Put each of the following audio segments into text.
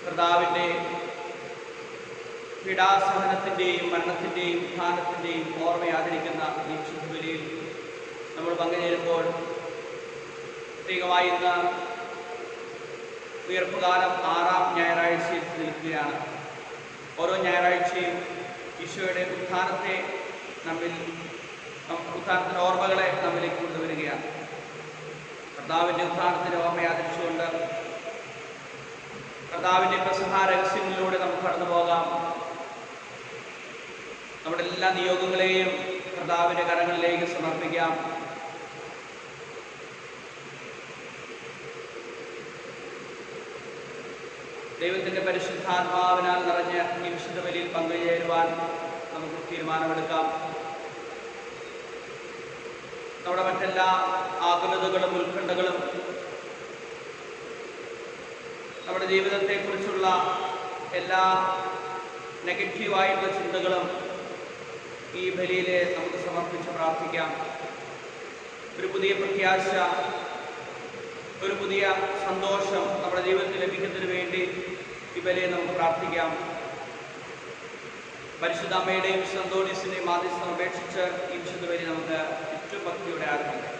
കർത്താവിൻ്റെ പീഡാസഹനത്തിൻ്റെയും മരണത്തിൻ്റെയും ഉത്ഥാനത്തിൻ്റെയും ഓർമ്മയാചരിക്കുന്ന ഈ വിശുദ്ധബലിയിൽ നമ്മൾ പങ്കുചേരുമ്പോൾ പ്രത്യേകമായി ഇന്ന് ഉയർപ്പുകാലം 6-ാം ഞായറാഴ്ചയിൽ നിൽക്കുകയാണ്. ഓരോ ഞായറാഴ്ചയും ഈശോയുടെ ഉത്ഥാനത്തിൻ്റെ ഓർമ്മകളെ നമ്മിലേക്ക് കൊണ്ടുവരികയാണ്. കർത്താവിൻ്റെ ഉത്ഥാനത്തിൻ്റെ ഓർമ്മയാചരിച്ചുകൊണ്ട് കർത്താവിൻ്റെ പെസഹ രഹസ്യങ്ങളിലൂടെ നമുക്ക് കടന്നു പോകാം. നമ്മുടെ എല്ലാ നിയോഗങ്ങളെയും കർത്താവിൻ്റെ കരങ്ങളിലേക്ക് സമർപ്പിക്കാം. ദൈവത്തിൻ്റെ പരിശുദ്ധാത്മാവിനാൽ നിറഞ്ഞ ഈ വിശുദ്ധ ബലിയിൽ പങ്കുചേരുവാൻ നമുക്ക് തീരുമാനമെടുക്കാം. നമ്മുടെ മറ്റെല്ലാ ആകുലതകളും ഉത്കണ്ഠകളും നമ്മുടെ ജീവിതത്തെക്കുറിച്ചുള്ള എല്ലാ നെഗറ്റീവായിട്ടുള്ള ചിന്തകളും ഈ ബലിയിലെ നമുക്ക് സമർപ്പിച്ച് പ്രാർത്ഥിക്കാം. ഒരു പുതിയ പ്രത്യാശ, ഒരു പുതിയ സന്തോഷം നമ്മുടെ ജീവിതത്തിൽ ലഭിക്കുന്നതിന് വേണ്ടി ഈ ബലിയെ നമുക്ക് പ്രാർത്ഥിക്കാം. പരിശുദ്ധ അമ്മയുടെയും അന്തോണീസിൻ്റെയും മാധ്യസ്ഥം അപേക്ഷിച്ച് ഈ വിശുദ്ധ ബലി നമുക്ക് ഏറ്റവും ഭക്തിയോടെ ആരംഭിക്കാം.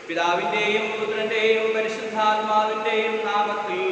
പിതാവിൻ്റെയും പുത്രൻ്റെയും പരിശുദ്ധാത്മാവിൻ്റെയും നാമത്തിൽ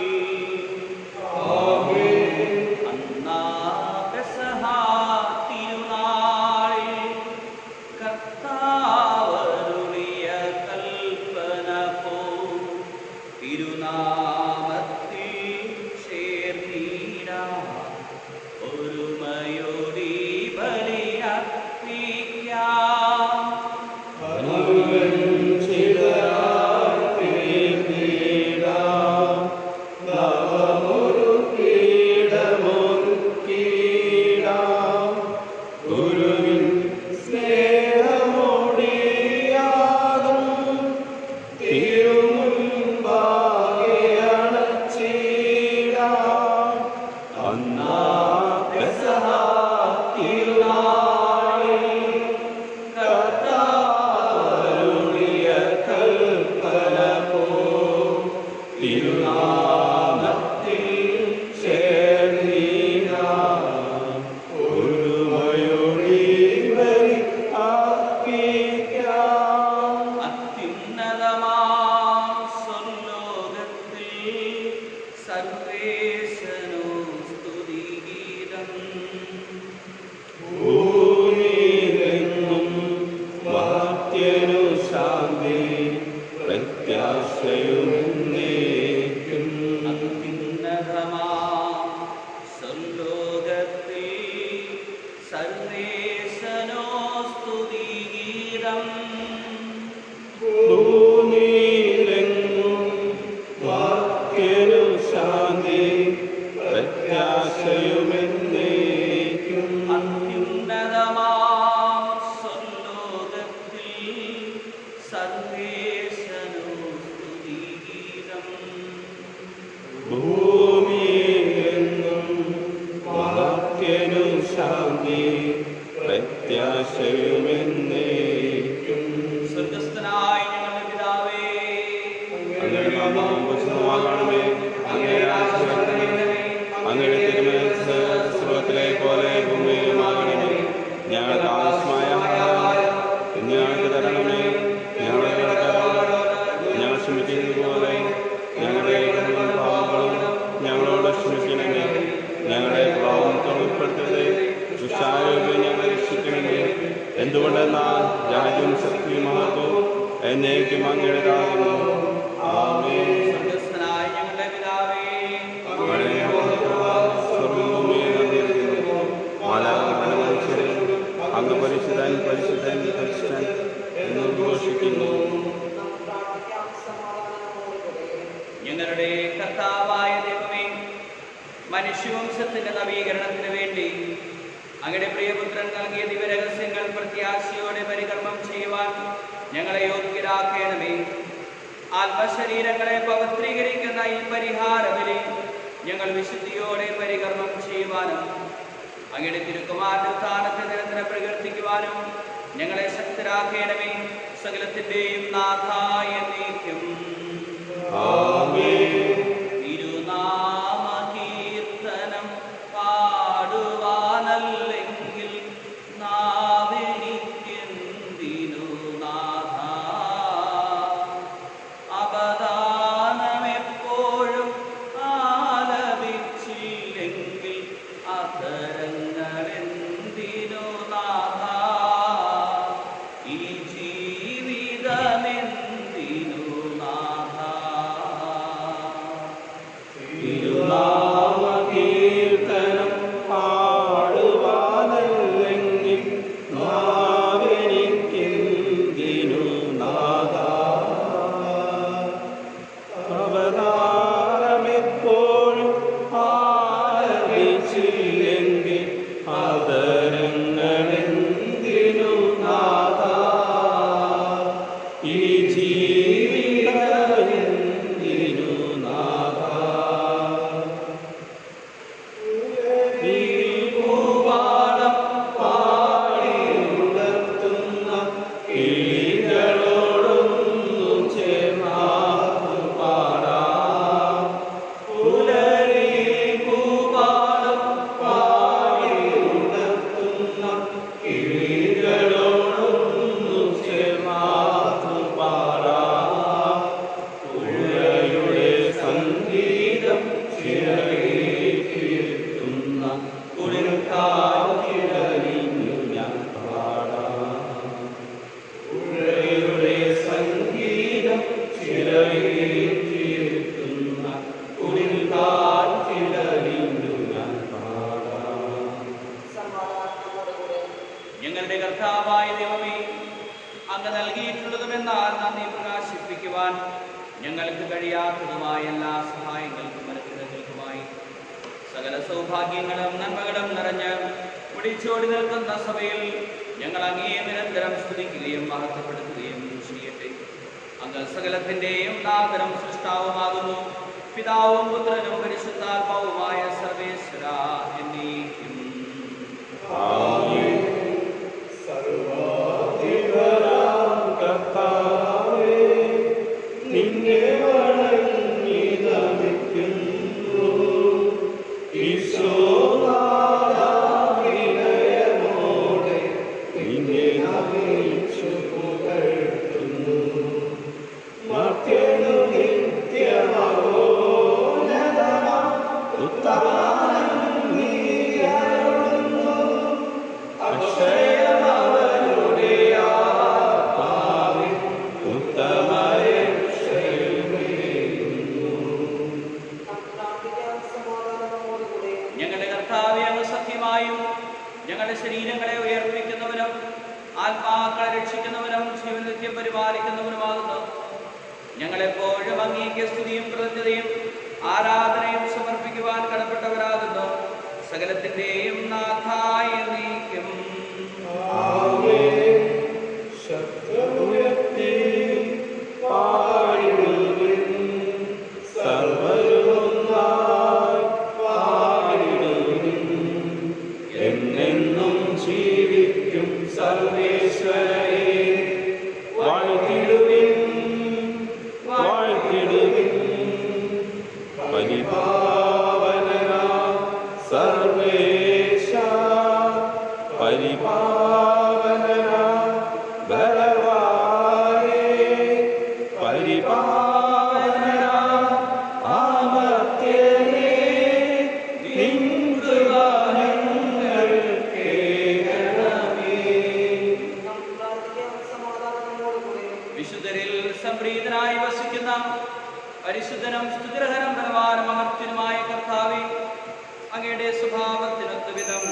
സ്വർഗസ്ഥനായ ഞങ്ങളുടെ രാജ്യം ശക്തി മഹത്വം എന്നേക്കും അങ്ങയുടേതാകുന്നു. ആമേൻ. സ്വർഗ്ഗസ്ഥനായ ഞങ്ങളുടെ പിതാവേ, അങ്ങ് പരിശുദ്ധൻ പരിശുദ്ധൻ പരിശുദ്ധൻ എന്ന് ഘോഷിക്കുന്നു. ഞങ്ങളുടെ കർത്താവായ ദൈവമേ, മനുഷ്യവംശത്തിന്റെ നവീകരണത്തിന് വേണ്ടി അങ്ങയുടെ പ്രിയപുത്രൻ നൽകിയ ദിവരഹസ്യങ്ങൾ പ്രത്യാശയോടെ പരികർമ്മം ചെയ്യുവാൻ ഞങ്ങളെ യോഗ്യരാക്കണമേ. ആത്മശരീരങ്ങളെ പവിത്രീകരിക്കുന്ന ഈ പരിഹാരബലി ഞങ്ങൾ വിശുദ്ധിയോടെ പരികർമ്മം ചെയ്യുവാനും അങ്ങയുടെ തിരുക്കുമാരന്റെ സ്ഥാനത്തെ നിരന്തരം പ്രകീർത്തിക്കുവാനും ഞങ്ങളെ ശക്തരാക്കണമേ. സകലത്തിന്റെയും നാഥായ നീക്കും. തിരുനാമ കീർത്തനം പാടുവാനല്ലെങ്കിൽ നാവെനിക്കെന്തിനു നാഥ, അപദാനമെപ്പോഴും ആലപിച്ചില്ലെങ്കിൽ അധരങ്ങളെന്തിനു നാഥ, ഈ ജീവിതമെന്തിനു നാഥ. തിരുനാമ കീർത്തനം പാടുവാനല്ലെങ്കിൽ നാവെനിക്കെന്തിനു നാഥ, അവതാരമെപ്പോഴും ആലപിച്ചില്ലെങ്കിൽ അധരങ്ങളെന്തിനു നാഥ, ഈ ജീവിതമെന്തിനു നാഥ. ഈ പൂവാടം പാടിയുണർത്തുന്ന കിളികളോടൊന്നു ചേർന്നു പാടാം. പുലരി പൂവാടം പാടിയുണർത്തുന്ന കിളികളോടൊന്നു ചേർന്നു പാടാം. പുഴയുടെ സംഗീതം ചിറകേറ്റിയെത്തുന്ന കുളിർക്കാറ്റിലലിഞ്ഞു ഞാൻ പാടാം. പുഴയുടെ സംഗീതം ചിറകേറ്റിയെത്തുന്ന കുളിർക്കാറ്റിലലിഞ്ഞു ഞാൻ പാടാം. ഞങ്ങളുടെ കർത്താവായ ദൈവമേ, അങ്ങ് നൽകിയിട്ടുള്ളതുമെന്നാൽ നന്ദി പ്രകാശിപ്പിക്കുവാൻ ഞങ്ങൾക്ക് കഴിയാത്തതുമായ എല്ലാ സഹായങ്ങൾക്കും അനുഗ്രഹങ്ങൾക്കുമായി സകല സൗഭാഗ്യങ്ങളും നന്മകളും നിറഞ്ഞ് പിടിച്ചോടി നിൽക്കുന്ന സഭയിൽ ഞങ്ങൾ അങ്ങേ നിരന്തരം സ്തുതിക്കുകയും മഹത്വപ്പെടുത്തുകയും ചെയ്യട്ടെ. അങ്ങ് സകലത്തിന്റെയും നാഥനും സൃഷ്ടാവുമാകുന്നു. പിതാവും പുത്രനും പരിശുദ്ധാത്മാവുമായ സർവേശ്വര എന്നേക്കും. ആമേൻ. സർവാധിപനാം കർത്താവേ, നിന്നെ വണങ്ങി നമിക്കുന്നു. ഈശോനാഥാ, വിനയമോടെ നിന്നെ നമിച്ചു പുകഴ്ത്തുന്നു. മർത്യനു നിത്യമഹോന്നതമാം ഉത്ഥാനം നീ അരുളുന്നു. അക്ഷയമവനുടെ ആത്മാവിൽ ഉത്തമ രക്ഷയുമേകുന്നു. ഞങ്ങളുടെ കർത്താവേ, അങ്ങ് സത്യമായും ഞങ്ങളുടെ ശരീരങ്ങളെ ഉയർപ്പിക്കുന്നവനും ആത്മാക്കളെ രക്ഷിക്കുന്നവനും ജീവൻ നിത്യം പരിപാലിക്കുന്നവനുമാകുന്നു. ഞങ്ങളെപ്പോഴും അങ്ങേക്ക് സ്തുതിയും കൃതജ്ഞതയും ആരാധനയും സമർപ്പിക്കുവാൻ കടപ്പെട്ടവരാകുന്നു. സകലത്തിന്റെയും നാഥായ നീക്കും. ആമേൻ. ശബ്ദമുയർത്തി പാടിടുവിൻ, സർവ്വരുമൊന്നായി പാടിടുവിൻ. എന്നെന്നും ജീവിക്കും സർവേശ്വരനെ വാഴ്ത്തിടുവിൻ, വാഴ്ത്തിടുവിൻ. പരിപാവനനാം സർവേശ, പരിപാവനനാം വിശുദ്ധരിൽ സംപ്രീതനായി വസിക്കുന്ന പരിശുദ്ധനും സ്തുതിരഹരം ബലവാനും അമർത്യനുമായ കർത്താവേ, അങ്ങയുടെ സ്വഭാവത്തിനൊത്ത വിധം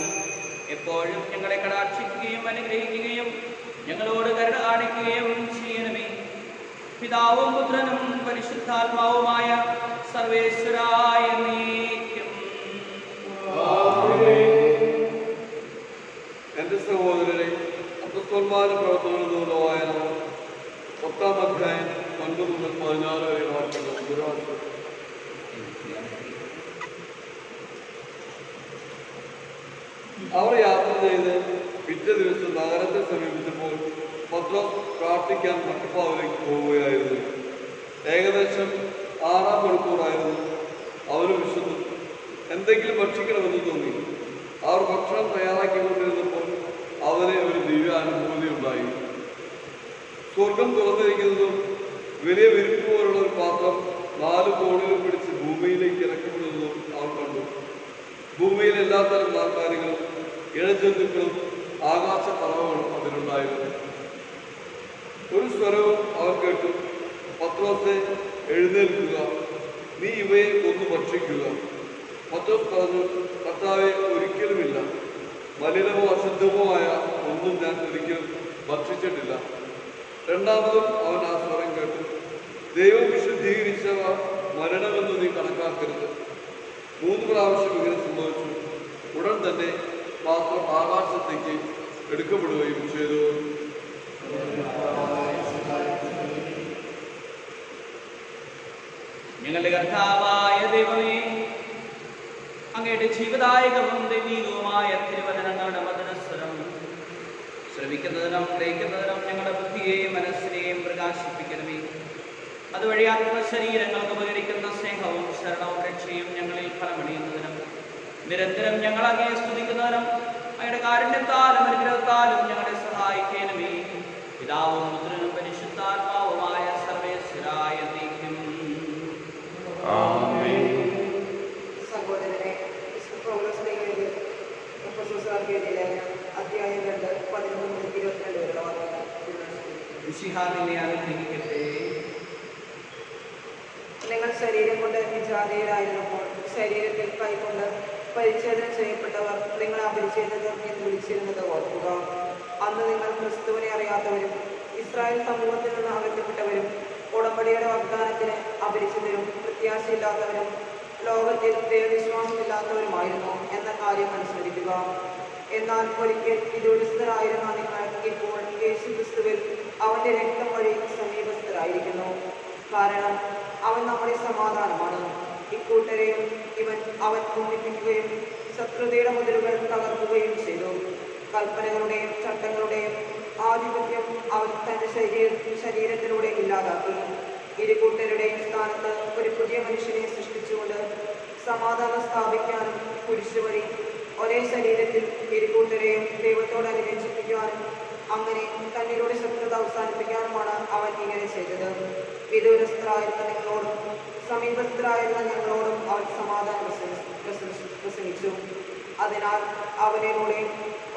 എപ്പോഴും ഞങ്ങളെ കടാക്ഷിക്കുകയും അനുഗ്രഹിക്കുകയും ഞങ്ങളോട് കരുണ കാണിക്കുകയും ചെയ്യണമേ. പിതാവും പുത്രനും പരിശുദ്ധാത്മാവുമായ സർവേശ്വരായ നീക്കും. എന്റെ സഹോദരരെ, അപ്പസ്തോലന്മാരുടെ പ്രവർത്തനങ്ങളുടെ വായന 10-ാം അധ്യായം 9 മുതൽ 14 വരെ വാക്യങ്ങൾ. അവർ യാത്ര ചെയ്ത് പിറ്റേ ദിവസം നഗരത്തെ സമീപിച്ചപ്പോൾ പത്രോസ് പ്രാർത്ഥിക്കാൻ മട്ടുപ്പാവിലേക്ക് പോവുകയായിരുന്നു. ഏകദേശം 6-ാം മണിക്കൂറായിരുന്നു. അവന് വിശന്നു. എന്തെങ്കിലും ഭക്ഷിക്കണമെന്ന് തോന്നി. അവർ ഭക്ഷണം തയ്യാറാക്കിക്കൊണ്ടിരുന്നപ്പോൾ അവന് ഒരു ദിവ്യാനുഭൂതി ഉണ്ടായി. സ്വർഗം തുറന്നിരിക്കുന്നതും വലിയ വിരിപ്പ് പോലുള്ള ഒരു പാത്രം 4 കോണിലും പിടിച്ച് ഭൂമിയിലേക്ക് ഇറക്കപ്പെടുന്നതും അവൻ കണ്ടു. ഭൂമിയിലെ എല്ലാത്തരം കാര്യങ്ങളും ഇഴജന്തുക്കളും ആകാശ പറവകളും അതിലുണ്ടായിരുന്നു. ഒരു സ്വരവും അവൻ കേട്ടു, പത്രോസേ, എഴുന്നേൽക്കുക, നീ ഇവയെ ഒന്ന് ഭക്ഷിക്കുക. പത്രോസ് പറഞ്ഞു, കർത്താവേ, ഒരിക്കലുമില്ല. മലിനമോ അശുദ്ധമോ ആയ ഒന്നും ഞാൻ ഒരിക്കലും ഭക്ഷിച്ചിട്ടില്ല. രണ്ടാമതും അവൻ ആ സ്വരം കേട്ടു, ദൈവം വിശുദ്ധീകരിച്ചവ മരണമെന്ന് നീ കണക്കാക്കരുത്. 3 പ്രാവശ്യം ഇങ്ങനെ സംഭവിച്ചു. ഉടൻ തന്നെ പാത്രം ആകാശത്തേക്ക് എടുക്കപ്പെടുകയും ചെയ്തു. ഞങ്ങളുടെ കർത്താവായ ദൈവമേ, അങ്ങയുടെ ജീവദായകവും ദൈവീകവുമായ തിരുവചനങ്ങളുടെ മദനസ്വരം ശ്രവിക്കുന്നതിനും ഗ്രഹിക്കുന്നതിനും ഞങ്ങളുടെ ബുദ്ധിയെയും മനസ്സിനെയും പ്രകാശിപ്പിക്കണമേ. അതുവഴി ആത്മശരീരങ്ങൾക്ക് ഉപകരിക്കുന്ന സ്നേഹവും ശരണവും രക്ഷയും ഞങ്ങളിൽ ഫലമണിയുന്നതിനും നിരന്തരം ഞങ്ങൾ അങ്ങയെ സ്തുതിക്കുന്നതിനും അങ്ങയുടെ കാരുണ്യത്താലും അനുഗ്രഹത്താലും ഞങ്ങളെ സഹായിക്കണമേ. പിതാവും പുത്രനും പരിശുദ്ധാത്മാവുമായ സർവേശ്വരായ നീക്കും. സഹോദരനെ, അധ്യായം 2 11-22 വരെയുള്ള വിശിഹാദിനെ അനുഗ്രഹിക്കട്ടെ. നിങ്ങൾ ശരീരം കൊണ്ട് വിജാതീയരായിരുന്നപ്പോൾ ശരീരത്തിൽ കൈകൊണ്ട് പരിച്ഛേദന ചെയ്യപ്പെട്ടവർ നിങ്ങളെ അപരിച്ഛേദകർ എന്ന് വിളിച്ചിരുന്നത് ഓർക്കുക. അന്ന് നിങ്ങൾ ക്രിസ്തുവിനെ അറിയാത്തവരും ഇസ്രായേൽ സമൂഹത്തിൽ നിന്ന് അകറ്റപ്പെട്ടവരും ഉടമ്പടിയുടെ വാഗ്ദാനത്തിന് അപരിചിതരും പ്രത്യാശയില്ലാത്തവരും ലോകത്തിൽ ദൈവവിശ്വാസമില്ലാത്തവരുമായിരുന്നു എന്ന കാര്യം അനുസ്മരിക്കുക. എന്നാൽ ഒരിക്കൽ വിദൂരസ്ഥരായിരുന്ന നിങ്ങൾ ഇപ്പോൾ യേശു ക്രിസ്തുവിൽ അവന്റെ രക്തം വഴി സമീപസ്ഥരായിരിക്കുന്നു. കാരണം അവൻ നമ്മുടെ സമാധാനമാണ്. ഇക്കൂട്ടരെയും അവൻ ഒന്നിപ്പിക്കുകയും ശത്രുതയുടെ മുതലുകൾ തകർക്കുകയും ചെയ്തു. കൽപ്പനകളുടെയും ചട്ടങ്ങളുടെയും ആധിപത്യം അവൻ തന്റെ ശരീരത്തിലൂടെ ഇല്ലാതാക്കി. ഇരുകൂട്ടരുടെയും സ്ഥാനത്ത് ഒരു പുതിയ മനുഷ്യനെ സൃഷ്ടിച്ചുകൊണ്ട് സമാധാനം സ്ഥാപിക്കാനും കുരിശ് വഴി ഒരേ ശരീരത്തിൽ ഇരുകൂട്ടരെയും ദൈവത്തോട് അനുരഞ്ജിപ്പിക്കാനും അങ്ങനെ തന്നിലൂടെ ശത്രുത അവസാനിപ്പിക്കാനുമാണ് അവൻ ഇങ്ങനെ ചെയ്തത്. വിദൂരസ്ഥരായിരുന്ന നിങ്ങളോടും സമീപസ്ഥരായിരുന്ന ഞങ്ങളോടും അവൻ സമാധാനം പ്രസംഗിച്ചു. അതിനാൽ അവനിലൂടെ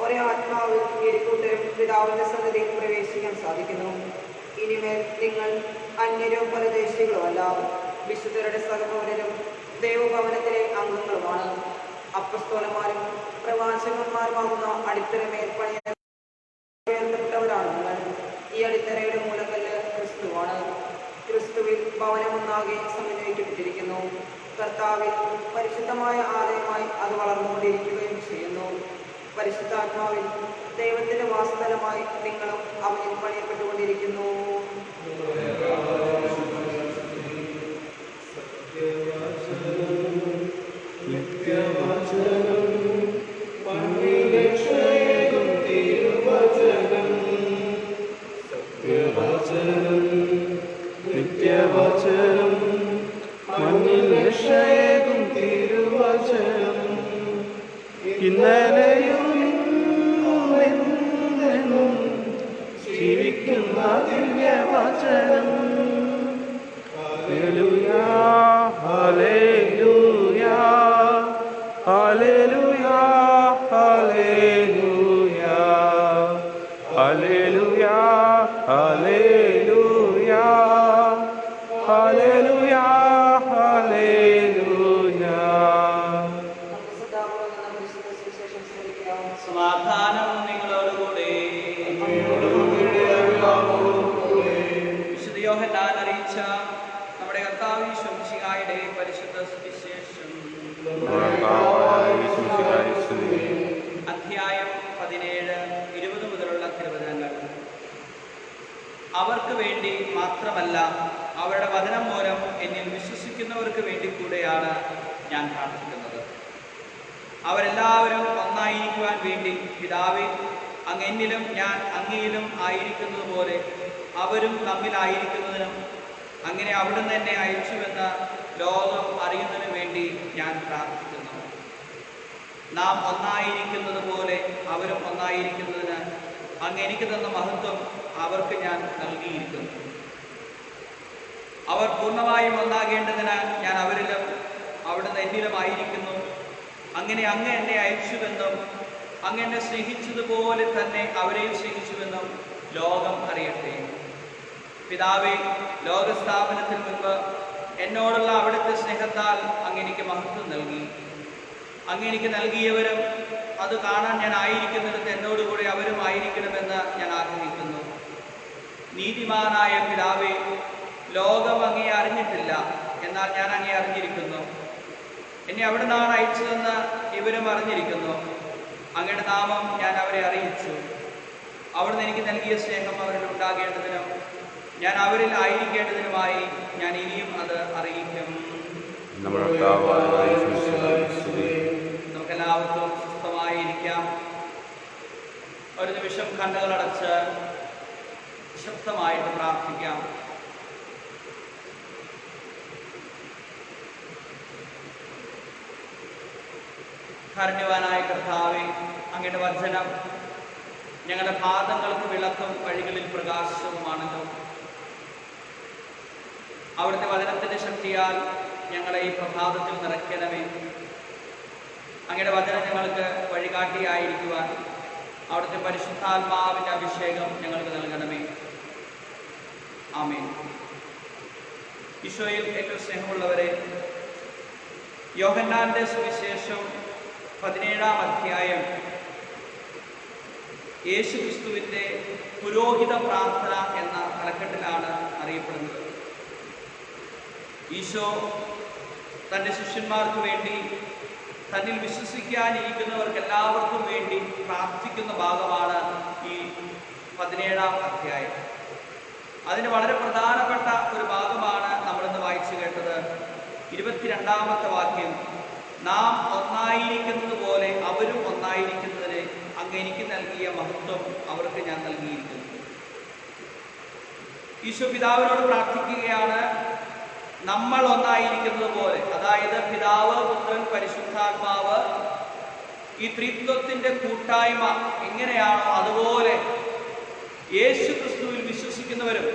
ഒരേ ആത്മാവിൽ ഇരുകൂട്ടരും പിതാവിന്റെ സന്നിധിയിൽ പ്രവേശിക്കാൻ സാധിക്കുന്നു. ഇനിമേൽ നിങ്ങൾ അന്യരോ പരദേശികളോ അല്ല, വിശുദ്ധരുടെ സഹപൗരരും ദൈവഭവനത്തിലെ അംഗങ്ങളുമാണ്. അപ്പസ്തോലന്മാരും പ്രവാചകന്മാരുമാകുന്ന അടിത്തറമേൽ പണിയപ്പെട്ടവരാണ് നിങ്ങൾ. ഈ അടിത്തറയുടെ മൂലക്കല്ല് ക്രിസ്തുവാണ്. ക്രിസ്തുവിൽ ഭവനമൊന്നാകെ സമന്വയിക്കപ്പെട്ടിരിക്കുന്നു. കർത്താവിൽ പരിശുദ്ധമായ ആലയമായി അത് വളർന്നുകൊണ്ടിരിക്കുകയും ചെയ്യുന്നു. പരിശുദ്ധാത്മാവിൽ ദൈവത്തിന്റെ വാസസ്ഥലമായി നിങ്ങളും അവനിൽ പണിയപ്പെട്ടുകൊണ്ടിരിക്കുന്നു. നിത്യവചനം മണ്ണിൽ രക്ഷയേകും തിരുവചനം ഇന്നലെയും ഇന്നും ജീവിക്കുന്ന ദിവ്യവചനം. ഹല്ലേലൂയാ ഹല്ലേലൂയാ ഹല്ലേലൂയാ ഹല്ലേലൂയാ ഹല്ലേലൂയാ ഹല്ലേലൂയാ. Hallelujah, hallelujah. നമുക്ക് സദാപൂർവ്വം എന്ന പരിശുദ്ധ സുവിശേഷം ശ്രവിക്കാം. സമാധാനം നിങ്ങളോടുകൂടെ. വിശുദ്ധ യോഹന്നാൻ അറിയിച്ച നമ്മുടെ കർത്താവ് യേശു മിശിഹായുടെ പരിശുദ്ധ സുവിശേഷം അധ്യായം 17, 20 മുതലുള്ള തിരുവചനങ്ങൾ. അവർക്ക് വേണ്ടി മാത്രമല്ല, അവരുടെ വചനം മൂലം എന്നിൽ വിശ്വസിക്കുന്നവർക്ക് വേണ്ടി കൂടെയാണ് ഞാൻ പ്രാർത്ഥിക്കുന്നത്. അവരെല്ലാവരും ഒന്നായിരിക്കുവാൻ വേണ്ടി പിതാവേ, അങ്ങ് എന്നിലും ഞാൻ അങ്ങയിലും ആയിരിക്കുന്നത് പോലെ അവരും തമ്മിലായിരിക്കുന്നതിനും അങ്ങനെ അവിടുന്ന് എന്നെ അയച്ചുവെന്ന് ലോകം അറിയുന്നതിനു വേണ്ടി ഞാൻ പ്രാർത്ഥിക്കുന്നു. നാം ഒന്നായിരിക്കുന്നത് പോലെ അവരും ഒന്നായിരിക്കുന്നതിന് അങ്ങ് എനിക്ക് തന്ന മഹത്വം അവർക്ക് ഞാൻ നൽകിയിരിക്കുന്നു. അവർ പൂർണ്ണമായും ഒന്നാകേണ്ടതിന് ഞാൻ അവരിലും അവിടുന്ന് എന്നിലും ആയിരിക്കുന്നു. അങ്ങനെ അങ്ങ് എന്നെ അയച്ചുവെന്നും അങ്ങ് എന്നെ സ്നേഹിച്ചതുപോലെ തന്നെ അവരെയും സ്നേഹിച്ചുവെന്നും ലോകം അറിയട്ടെ. പിതാവേ, ലോകസ്ഥാപനത്തിന് മുൻപ് എന്നോടുള്ള അവിടുത്തെ സ്നേഹത്താൽ അങ്ങ് എനിക്ക് മഹത്വം നൽകി. അങ്ങ് എനിക്ക് നൽകിയവരും അത് കാണാൻ ഞാൻ ആയിരിക്കുന്നിടത്ത് എന്നോടുകൂടി അവരും ആയിരിക്കണമെന്ന് ഞാൻ ആഗ്രഹിക്കുന്നു. നീതിമാനായ പിതാവേ, ലോകം അങ്ങേ അറിഞ്ഞിട്ടില്ല, എന്നാൽ ഞാൻ അങ്ങേ അറിഞ്ഞിരിക്കുന്നു. എന്നെ അവിടെ നിന്നാണ് അയച്ചതെന്ന് ഇവരും അറിഞ്ഞിരിക്കുന്നു. അങ്ങയുടെ നാമം ഞാൻ അവരെ അറിയിച്ചു. അവിടുന്ന് എനിക്ക് നൽകിയ സ്നേഹം അവരിൽ ഉണ്ടാകേണ്ടതിനും ഞാൻ അവരിൽ ആയിരിക്കേണ്ടതിനുമായി ഞാൻ ഇനിയും അത് അറിയിക്കും. നമുക്കെല്ലാവർക്കും സ്വസ്ഥമായിരിക്കാം. ഒരു നിമിഷം കണ്ണുകളടച്ച് ശക്തമായിട്ട് പ്രാർത്ഥിക്കാം. കാരുണ്യവാനായ കർത്താവേ, അങ്ങയുടെ വചനം ഞങ്ങളുടെ പാദങ്ങൾക്ക് വിളക്കും വഴികളിൽ പ്രകാശവുമാണല്ലോ. അവിടുത്തെ വചനത്തിൻ്റെ ശക്തിയാൽ ഞങ്ങളെ ഈ പ്രഭാതത്തിൽ നിറയ്ക്കണമേ. അങ്ങയുടെ വചനം ഞങ്ങൾക്ക് വഴികാട്ടിയായിരിക്കുവാൻ അവിടുത്തെ പരിശുദ്ധാത്മാവിൻ്റെ അഭിഷേകം ഞങ്ങൾക്ക് നൽകണമേ. ആമേൻ. ഈശോയിൽ ഏറ്റവും സ്നേഹമുള്ളവരെ, യോഹന്നാന്റെ സുവിശേഷം 17-ാം അധ്യായം യേശു ക്രിസ്തുവിൻ്റെ പുരോഹിത പ്രാർത്ഥന എന്ന തലക്കെട്ടിലാണ് അറിയപ്പെടുന്നത്. ഈശോ തൻ്റെ ശിഷ്യന്മാർക്ക് വേണ്ടി, തന്നിൽ വിശ്വസിക്കാനിരിക്കുന്നവർക്ക് എല്ലാവർക്കും വേണ്ടി പ്രാർത്ഥിക്കുന്ന ഭാഗമാണ് ഈ 17-ാം അധ്യായം. അതിന് വളരെ പ്രധാനപ്പെട്ട ഒരു ഭാഗമാണ് നമ്മളിന്ന് വായിച്ചു കേട്ടത്. 22-ാമത്തെ വാക്യം, നാം ഒന്നായിരിക്കുന്നത് പോലെ അവരും ഒന്നായിരിക്കുന്നതിന് അങ്ങ് എനിക്ക് നൽകിയ മഹത്വം അവർക്ക് ഞാൻ നൽകിയിരിക്കുന്നു. ഈശോ പിതാവിനോട് പ്രാർത്ഥിക്കുകയാണ്, നമ്മൾ ഒന്നായിരിക്കുന്നത് പോലെ, അതായത് പിതാവ്, പുത്രൻ, പരിശുദ്ധാത്മാവ്, ഈ ത്രിത്വത്തിൻ്റെ കൂട്ടായ്മ എങ്ങനെയാണോ അതുപോലെ യേശു ക്രിസ്തുവിൽ വിശ്വസിക്കുന്നവരും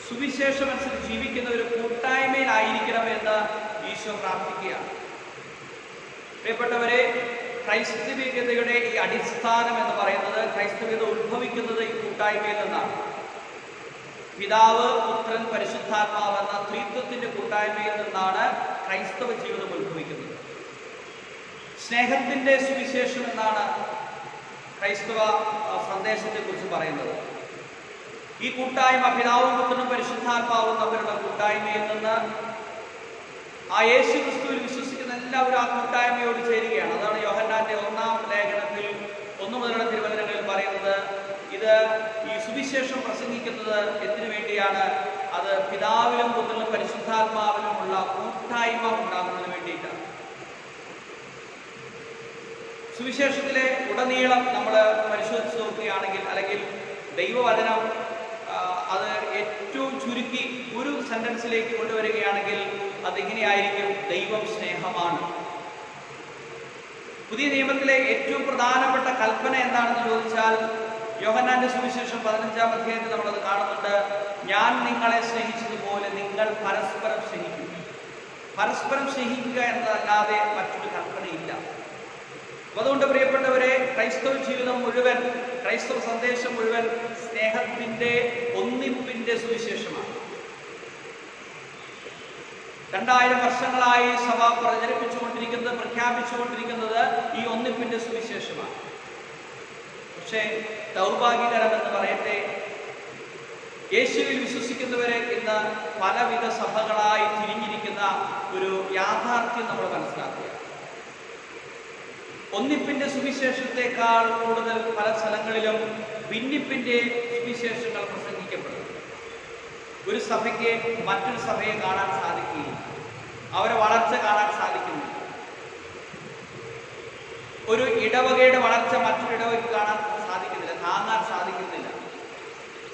സുവിശേഷമനുസരിച്ച് ജീവിക്കുന്നവരും കൂട്ടായ്മയിലായിരിക്കണമെന്ന് ഈശോ പ്രാർത്ഥിക്കുകയാണ്. പ്രിയപ്പെട്ടവരെ, ക്രൈസ്തവികതയുടെ ഈ അടിസ്ഥാനം എന്ന് പറയുന്നത്, ക്രൈസ്തവികത ഉത്ഭവിക്കുന്നത് ഈ കൂട്ടായ്മയിൽ നിന്നാണ്. പിതാവ്, പുത്രൻ, പരിശുദ്ധാത്മാവ് എന്ന ത്രിത്വത്തിന്റെ കൂട്ടായ്മയിൽ നിന്നാണ് ക്രൈസ്തവ ജീവിതം ഉത്ഭവിക്കുന്നത്. സ്നേഹത്തിന്റെ സുവിശേഷം എന്നാണ് ക്രൈസ്തവ സന്ദേശത്തെ കുറിച്ച് പറയുന്നത്. ഈ കൂട്ടായ്മ, പിതാവും പുത്രനും പരിശുദ്ധാത്മാവും തമ്മിലുള്ള കൂട്ടായ്മയിൽ നിന്ന് ആ യേശു ക്രിസ്തുവിൽ വിശ്വസിക്കുന്ന എല്ലാവരും ആ കൂട്ടായ്മയോട് ചേരുകയാണ്. അതാണ് യോഹന്നാന്റെ 1-ാം ലേഖനത്തിൽ 1 മുതലുള്ള തിരുവചനങ്ങളിൽ പറയുന്നത്. ഇത് ഈ സുവിശേഷം പ്രസംഗിക്കുന്നത് എന്തിനു വേണ്ടിയാണ്? അത് പിതാവിലും പുത്രനും പരിശുദ്ധാത്മാവിലുമുള്ള കൂട്ടായ്മ ഉണ്ടാകുന്നതിന് വേണ്ടിയിട്ടാണ്. സുവിശേഷത്തിലെ ഉടനീളം നമ്മൾ പരിശോധിച്ച് നോക്കുകയാണെങ്കിൽ, അല്ലെങ്കിൽ ദൈവവചനം അത് ഏറ്റവും ചുരുക്കി ഒരു സെന്റൻസിലേക്ക് കൊണ്ടുവരികയാണെങ്കിൽ അതിങ്ങനെയായിരിക്കും: ദൈവം സ്നേഹമാണ്. പുതിയ നിയമത്തിലെ ഏറ്റവും പ്രധാനപ്പെട്ട കൽപ്പന എന്താണെന്ന് ചോദിച്ചാൽ, യോഹന്നാന്റെ സുവിശേഷം 15-ാം അധ്യായത്തിൽ നമ്മളത് കാണുന്നുണ്ട്. ഞാൻ നിങ്ങളെ സ്നേഹിച്ചതുപോലെ നിങ്ങൾ പരസ്പരം സ്നേഹിക്കുക. പരസ്പരം സ്നേഹിക്കുക എന്നതല്ലാതെ മറ്റൊരു കൽപ്പനയില്ല. അതുകൊണ്ട് പ്രിയപ്പെട്ടവരെ, ക്രൈസ്തവ ജീവിതം മുഴുവൻ, ക്രൈസ്തവ സന്ദേശം മുഴുവൻ സ്നേഹത്തിന്റെ, ഒന്നിപ്പിന്റെ സുവിശേഷമാണ്. 2000 വർഷങ്ങളായി സഭ പ്രചരിപ്പിച്ചുകൊണ്ടിരിക്കുന്നത്, പ്രഖ്യാപിച്ചുകൊണ്ടിരിക്കുന്നത് ഈ ഒന്നിപ്പിന്റെ സുവിശേഷമാണ്. പക്ഷേ ദൗർഭാഗ്യകരമെന്ന് പറയട്ടെ, യേശുവിൽ വിശ്വസിക്കുന്നവരെ ഇന്ന് പലവിധ സഭകളായി തിരിഞ്ഞിരിക്കുന്ന ഒരു യാഥാർത്ഥ്യം നമ്മൾ മനസ്സിലാക്കുക. ഒന്നിപ്പിന്റെ സുവിശേഷത്തെക്കാൾ കൂടുതൽ പല സ്ഥലങ്ങളിലും ഭിന്നിപ്പിന്റെ സുവിശേഷങ്ങൾ പ്രസംഗിക്കപ്പെടുന്നു. ഒരു സഭയ്ക്ക് മറ്റൊരു സഭയെ കാണാൻ സാധിക്കുകയില്ല, അവരെ വളർച്ച കാണാൻ സാധിക്കുന്നില്ല. ഒരു ഇടവകയുടെ വളർച്ച മറ്റൊരു ഇടവകയ്ക്ക് കാണാൻ സാധിക്കുന്നില്ല, താങ്ങാൻ സാധിക്കുന്നില്ല.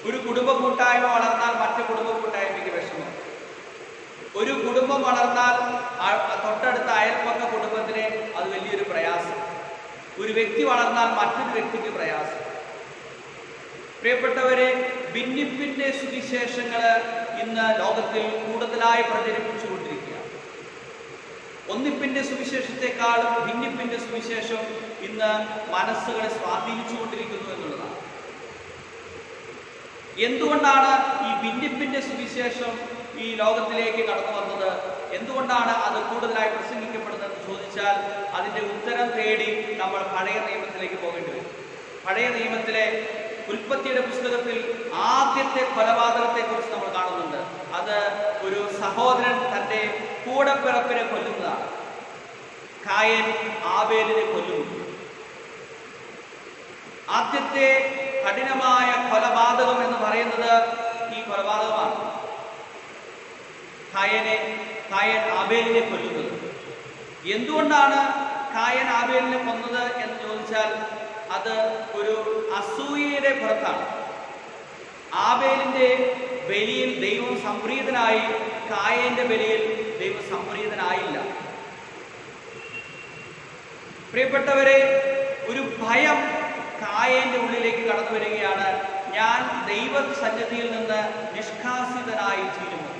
ഒരു കുടുംബ കൂട്ടായ്മ വളർന്നാൽ മറ്റു കുടുംബ കൂട്ടായ്മയ്ക്ക് വിഷമം. ഒരു കുടുംബം വളർന്നാൽ തൊട്ടടുത്ത അയൽപക്ക കുടുംബത്തിന് അത് വലിയൊരു പ്രയാസം. ഒരു വ്യക്തി വളർന്നാൽ മറ്റൊരു വ്യക്തിക്ക് പ്രയാസം. പ്രിയപ്പെട്ടവരെ, ഭിന്നിപ്പിന്റെ സുവിശേഷങ്ങൾ ഇന്ന് ലോകത്തിൽ കൂടുതലായി പ്രചരിപ്പിച്ചുകൊണ്ടിരിക്കുക. ഒന്നിപ്പിന്റെ സുവിശേഷത്തെക്കാളും ഭിന്നിപ്പിന്റെ സുവിശേഷം ഇന്ന് മനസ്സുകളെ സ്വാധീനിച്ചുകൊണ്ടിരിക്കുന്നു എന്നുള്ളതാണ്. എന്തുകൊണ്ടാണ് ഈ ഭിന്നിപ്പിന്റെ സുവിശേഷം ഈ ലോകത്തിലേക്ക് കടന്നു വന്നത്? എന്തുകൊണ്ടാണ് അത് കൂടുതലായി പ്രസംഗിക്കപ്പെടുന്നതെന്ന് ചോദിച്ചാൽ അതിൻ്റെ ഉത്തരം തേടി നമ്മൾ പഴയ നിയമത്തിലേക്ക് പോകേണ്ടി വരും. പഴയ നിയമത്തിലെ ഉൽപ്പത്തിയുടെ പുസ്തകത്തിൽ ആദ്യത്തെ കൊലപാതകത്തെക്കുറിച്ച് നമ്മൾ കാണുന്നുണ്ട്. അത് ഒരു സഹോദരൻ തൻ്റെ കൂടപ്പിറപ്പിനെ കൊല്ലുന്നതാണ്. കായൻ ആബേലിനെ കൊല്ലുന്നു. ആദ്യത്തെ കഠിനമായ കൊലപാതകം എന്ന് പറയുന്നത് ഈ കൊലപാതകമാണ്. കായൻ ആബേലിനെ കൊല്ലുന്നത്. എന്തുകൊണ്ടാണ് കായൻ ആബേലിനെ കൊന്നത് എന്ന് ചോദിച്ചാൽ അത് ഒരു അസൂയയുടെ പുറത്താണ്. ആബേലിന്റെ ബലിയിൽ ദൈവം സംപ്രീതനായി, കായന്റെ ബലിയിൽ ദൈവം സംപ്രീതനായില്ല. പ്രിയപ്പെട്ടവരെ, ഒരു ഭയം കായന്റെ ഉള്ളിലേക്ക് കടന്നു വരികയാണ്. ഞാൻ ദൈവ സന്നിധിയിൽ നിന്ന് നിഷ്കാസിതനായി തീരുമോ?